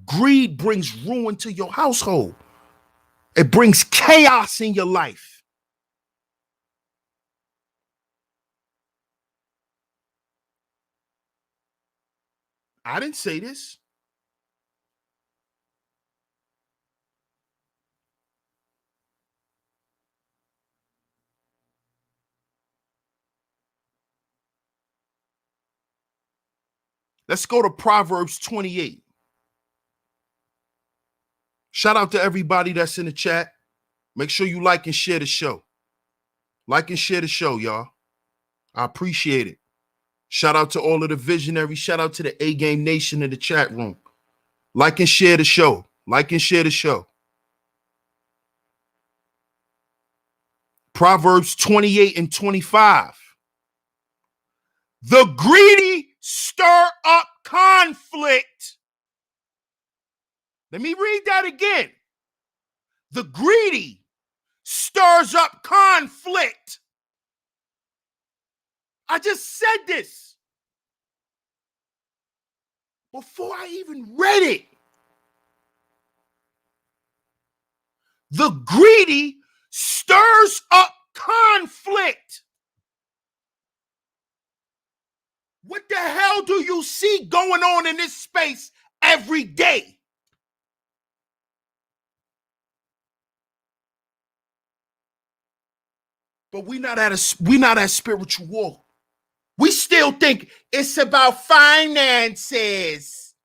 Greed brings ruin to your household. It brings chaos in your life. I didn't say this. Let's go to Proverbs 28. Shout out to everybody that's in the chat. Make sure you like and share the show. Like and share the show, y'all. I appreciate it. Shout out to all of the visionaries. Shout out to the A-Game Nation in the chat room. Like and share the show. Like and share the show. Proverbs 28 and 25. The greedy stir up conflict. Let me read that again. The greedy stirs up conflict. I just said this before I even read it. The greedy stirs up conflict. What the hell do you see going on in this space every day? But we're not at spiritual war. We still think it's about finances.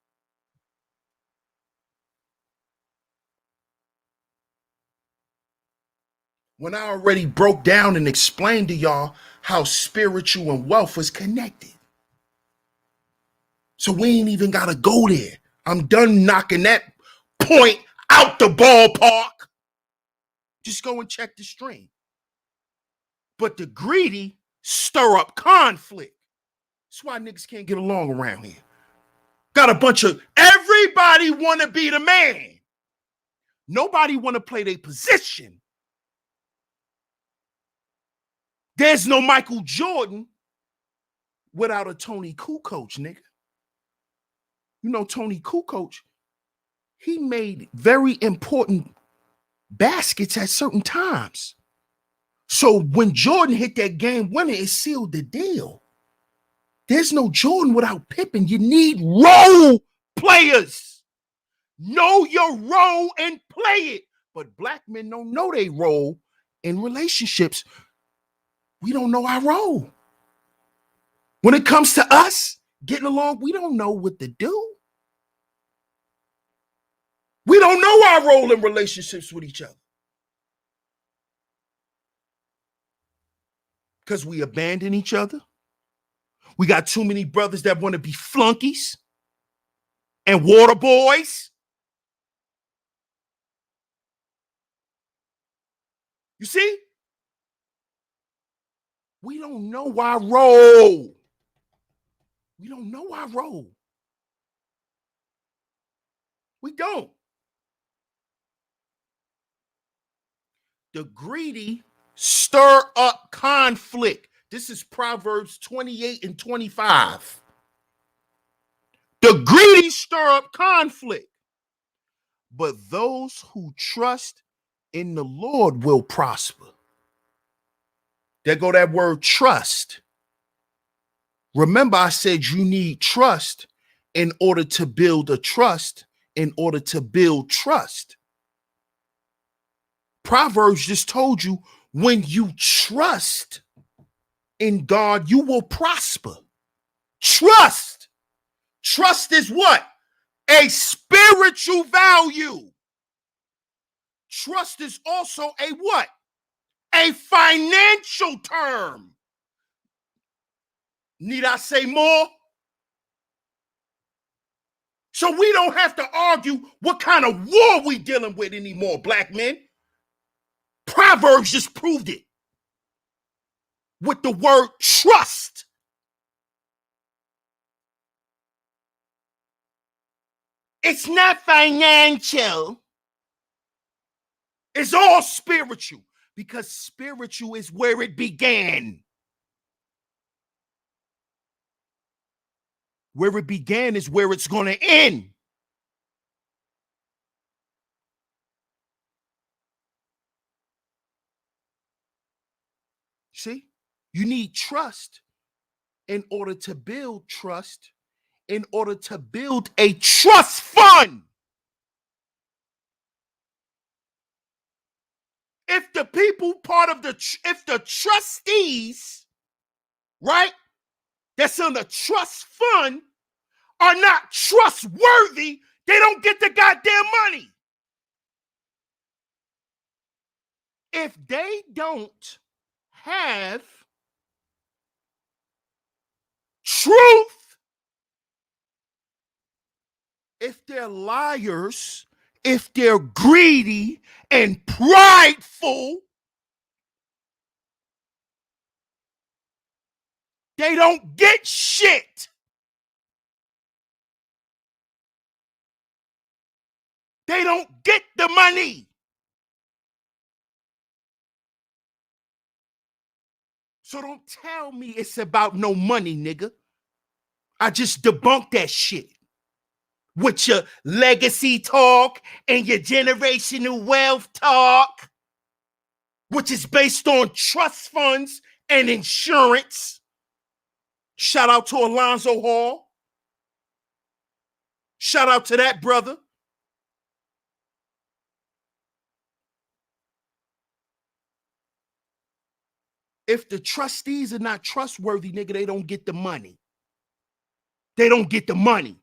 when I already broke down and explained to y'all how spiritual and wealth is connected. So we ain't even got to go there. I'm done knocking that point out the ballpark. Just go and check the stream. But the greedy stir up conflict. That's why niggas can't get along around here. Got a bunch of, everybody want to be the man. Nobody want to play their position. There's no Michael Jordan without a Tony Kukoc, nigga. You know, Tony Kukoc, he made very important baskets at certain times. So when Jordan hit that game winner, it sealed the deal. There's no Jordan without Pippen. You need role players. Know your role and play it. But black men don't know their role in relationships. We don't know our role. When it comes to us getting along, we don't know what to do. We don't know our role in relationships with each other. Because we abandon each other. We got too many brothers that want to be flunkies and water boys. You see? We don't know our role. We don't know our role. We don't. The greedy stir up conflict. This is Proverbs 28 and 25. The greedy stir up conflict, but those who trust in the Lord will prosper. There go that word trust. Remember, I said you need trust in order to build a trust, in order to build trust. Proverbs just told you when you trust in God, you will prosper. Trust. Trust is what? A spiritual value. Trust is also a what? A financial term. Need I say more? So we don't have to argue what kind of war we dealing with anymore, black men. Proverbs just proved it with the word trust. It's not financial. It's all spiritual because spiritual is where it began. Where it began is where it's going to end. See, you need trust in order to build trust, in order to build a trust fund. If the people part of if the trustees, right, that's in the trust fund are not trustworthy, they don't get the goddamn money. If they don't have truth, if they're liars, if they're greedy and prideful, they don't get shit. They don't get the money. So don't tell me it's about no money, nigga. I just debunked that shit with your legacy talk and your generational wealth talk, which is based on trust funds and insurance. Shout out to Alonzo Hall. Shout out to that brother. If the trustees are not trustworthy, nigga, they don't get the money. They don't get the money.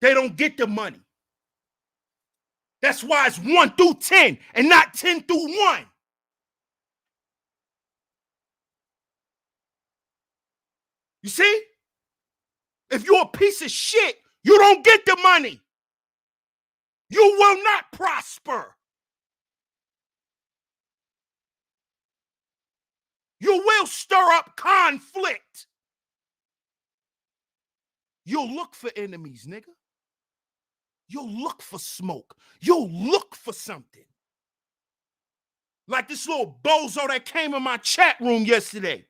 They don't get the money. That's why it's 1 through 10 and not 10 through 1. You see? If you're a piece of shit, you don't get the money. You will not prosper. You will stir up conflict. You'll look for enemies, nigga. You'll look for smoke. You'll look for something. Like this little bozo that came in my chat room yesterday.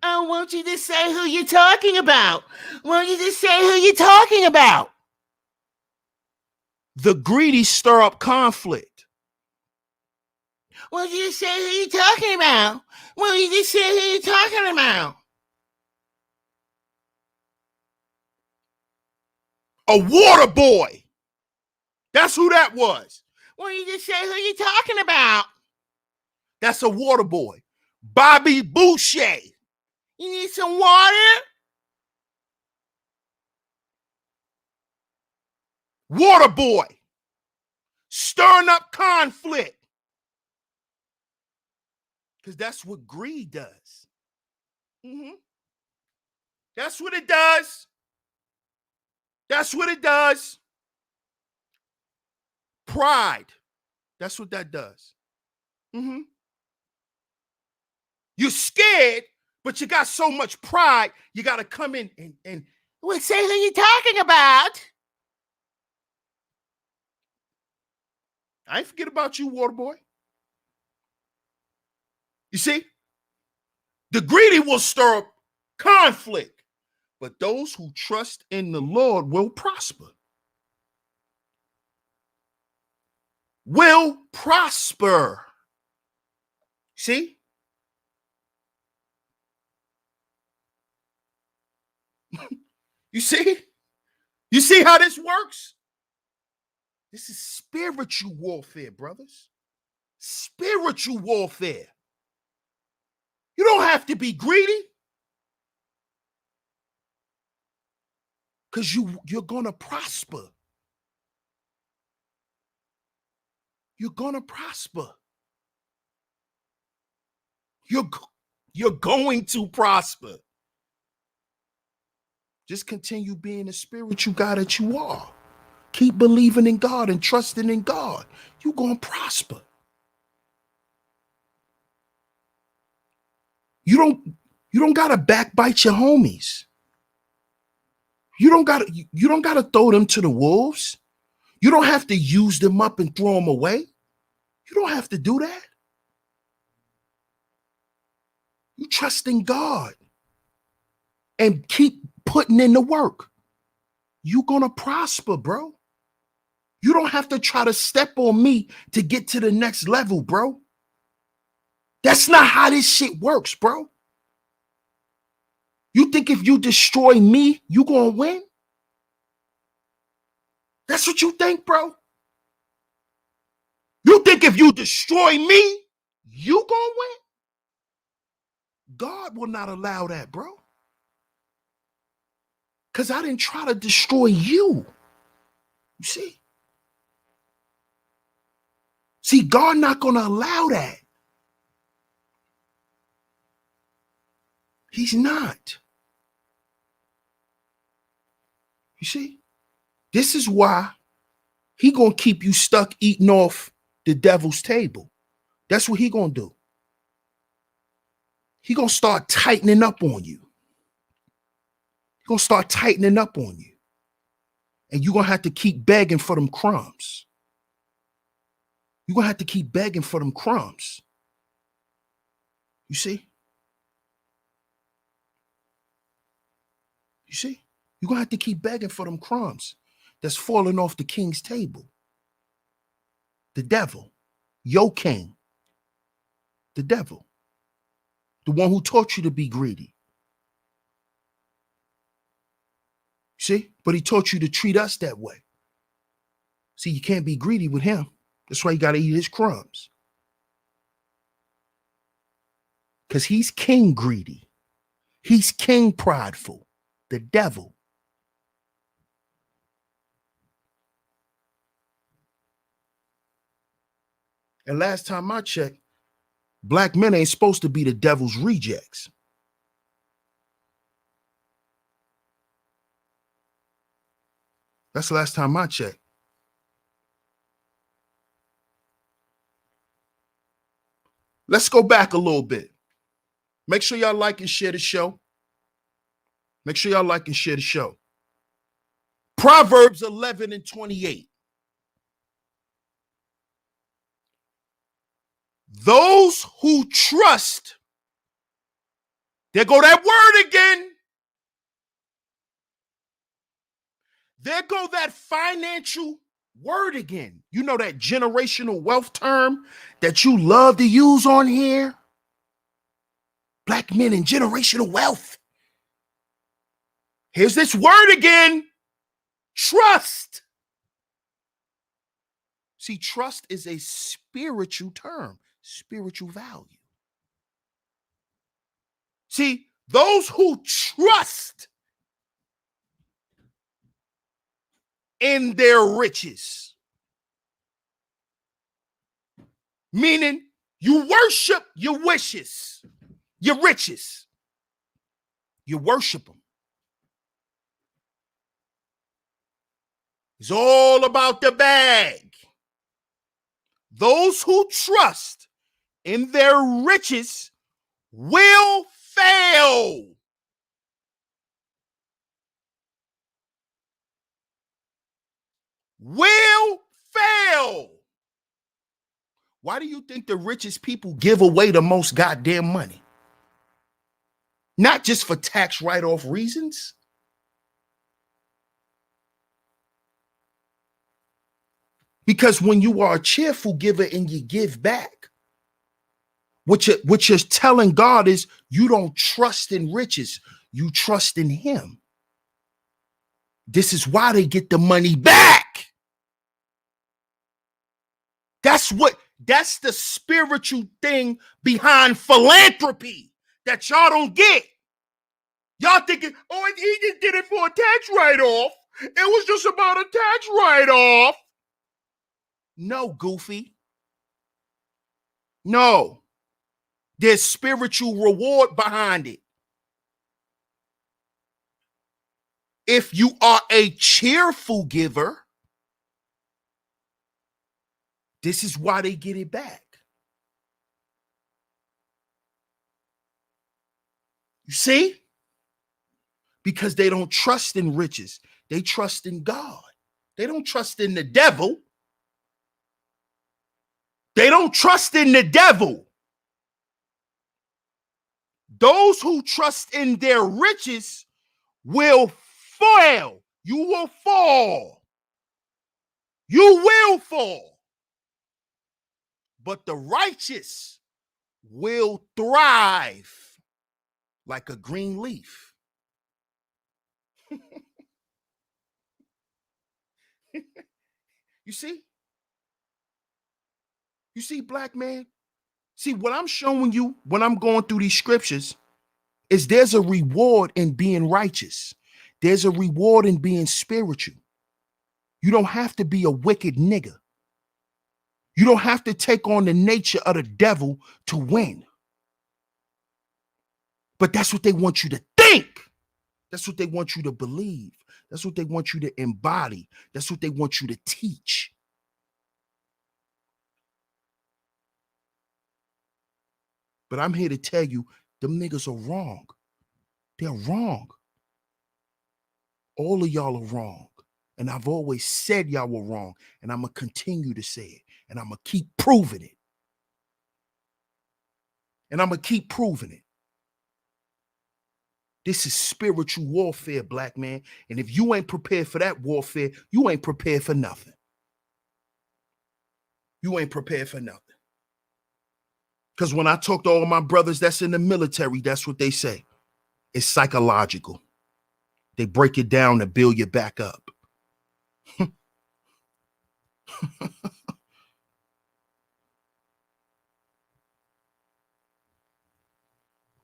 Oh, won't you just say who you're talking about? Won't you just say who you're talking about? The greedy stir up conflict. Won't you just say who you're talking about? Won't you just say who you're talking about? A water boy. That's who that was. Won't you just say who you're talking about? That's a water boy. Bobby Boucher. You need some water? Water boy. Stirring up conflict. Because that's what greed does. That's what it does. That's what it does. Pride. That's what that does. You're scared, but you got so much pride, you got to come in and well, say who you're talking about. I ain't forget about you, water boy. You see? The greedy will stir up conflict, but those who trust in the Lord will prosper. Will prosper. See? You see? You see how this works? This is spiritual warfare, brothers. Spiritual warfare. You don't have to be greedy. Because you're going to prosper. You're going to prosper. You're going to prosper. Just continue being the spiritual guy that you are. Keep believing in God and trusting in God. You're going to prosper. You don't got to backbite your homies. You don't got to throw them to the wolves. You don't have to use them up and throw them away. You don't have to do that. You trust in God and keep putting in the work. You're going to prosper, bro. You don't have to try to step on me to get to the next level, bro. That's not how this shit works, bro. You think if you destroy me, you going to win? That's what you think, bro? You think if you destroy me, you going to win? God will not allow that, bro. Because I didn't try to destroy you. You see? See, God not going to allow that. He's not. You see? This is why he going to keep you stuck eating off the devil's table. That's what he going to do. He going to start tightening up on you. He going to start tightening up on you. And you're going to have to keep begging for them crumbs. You're going to have to keep begging for them crumbs. You see? You see? You're going to have to keep begging for them crumbs that's falling off the king's table. The devil, your king, the devil, the one who taught you to be greedy. See? But he taught you to treat us that way. See, you can't be greedy with him. That's why you got to eat his crumbs. Because he's king greedy. He's king prideful. The devil. And last time I checked, black men ain't supposed to be the devil's rejects. That's the last time I checked. Let's go back a little bit. Make sure y'all like and share the show. Make sure y'all like and share the show. Proverbs 11:28. Those who trust, there go that word again. There go that financial word again. You know that generational wealth term that you love to use on here? Black men and generational wealth. Here's this word again. Trust. See, trust is a spiritual term, spiritual value. See, those who trust in their riches, meaning you worship your wishes, your riches. You worship them. It's all about the bag. Those who trust in their riches will fail. Will fail. Why do you think the richest people give away the most goddamn money? Not just for tax write-off reasons. Because when you are a cheerful giver and you give back, what you're telling God is you don't trust in riches, you trust in him. This is why they get the money back. That's the spiritual thing behind philanthropy that y'all don't get. Y'all thinking, oh, he just did it for a tax write-off. It was just about a tax write-off. No, goofy. No. There's spiritual reward behind it. If you are a cheerful giver, this is why they get it back. You see? Because they don't trust in riches. They trust in God. They don't trust in the devil. They don't trust in the devil. Those who trust in their riches will fail. You will fall. You will fall. But the righteous will thrive like a green leaf. You see? You see, black man? See, what I'm showing you when I'm going through these scriptures is there's a reward in being righteous. There's a reward in being spiritual. You don't have to be a wicked nigga. You don't have to take on the nature of the devil to win. But that's what they want you to think. That's what they want you to believe. That's what they want you to embody. That's what they want you to teach. But I'm here to tell you, them niggas are wrong. They're wrong. All of y'all are wrong. And I've always said y'all were wrong. And I'm going to continue to say it. And I'm going to keep proving it. And I'm going to keep proving it. This is spiritual warfare, black man. And if you ain't prepared for that warfare, you ain't prepared for nothing. You ain't prepared for nothing. Because when I talk to all my brothers that's in the military, that's what they say. It's psychological. They break it down to build you back up.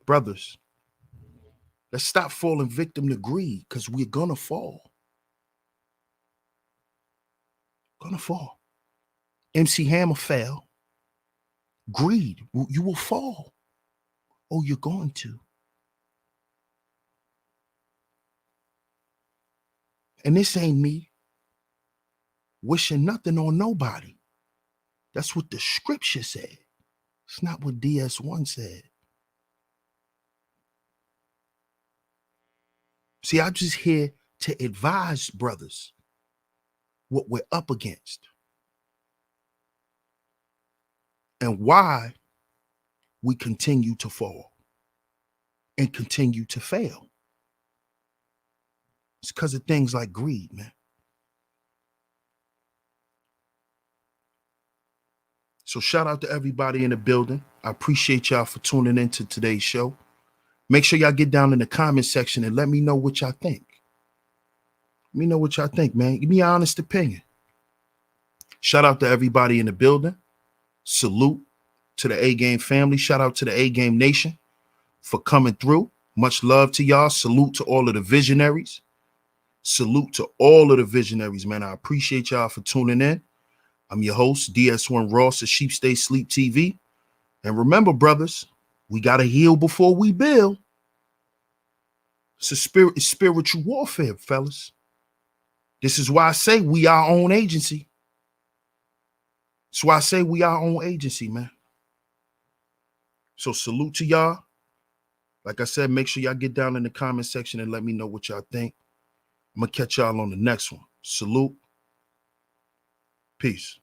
Brothers, let's stop falling victim to greed because we're going to fall. Gonna fall. MC Hammer fell. greed, you will fall. Oh, you're going to. And this ain't me wishing nothing on nobody. That's what the scripture said. It's not what DS1 said. See, I'm just here to advise brothers what we're up against and why we continue to fall and continue to fail. It's because of things like greed, man. So shout out to everybody in the building. I appreciate y'all for tuning into today's show. Make sure y'all get down in the comment section and let me know what y'all think. Let me know what y'all think, man. Give me your honest opinion. Shout out to everybody in the building. Salute to the A-Game family. Shout out to the A-Game Nation for coming through. Much love to y'all. Salute to all of the visionaries. Salute to all of the visionaries, man. I appreciate y'all for tuning in. I'm your host, DS1 Ross of SHEEPSTAYSLEEPTV. And remember, brothers, we got to heal before we build. It's spiritual warfare, fellas. This is why I say we our own agency. That's why I say we our own agency, man. So salute to y'all. Like I said, make sure y'all get down in the comment section and let me know what y'all think. I'm going to catch y'all on the next one. Salute. Peace.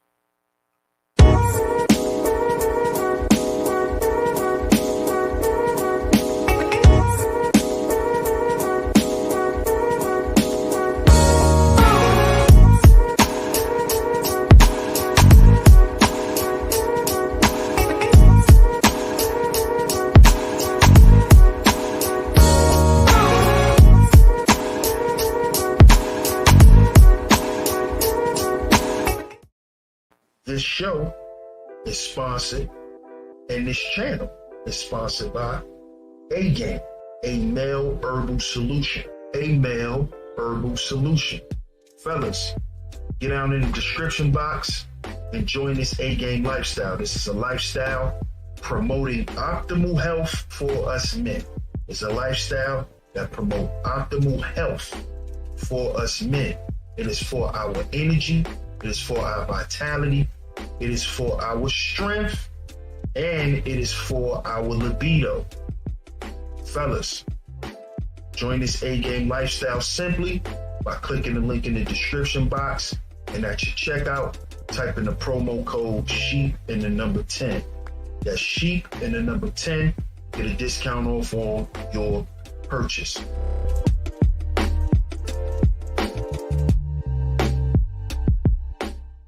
This show is sponsored, and this channel is sponsored by A-Game, a male herbal solution. A male herbal solution. Fellas, get down in the description box and join this A-Game lifestyle. This is a lifestyle promoting optimal health for us men. It's a lifestyle that promotes optimal health for us men. It is for our energy. It is for our vitality. It is for our strength. And it is for our libido. Fellas, join this A-Game lifestyle simply by clicking the link in the description box. And at your checkout, type in the promo code SHEEP and the number 10. That's SHEEP and the number 10. Get a discount off on your purchase.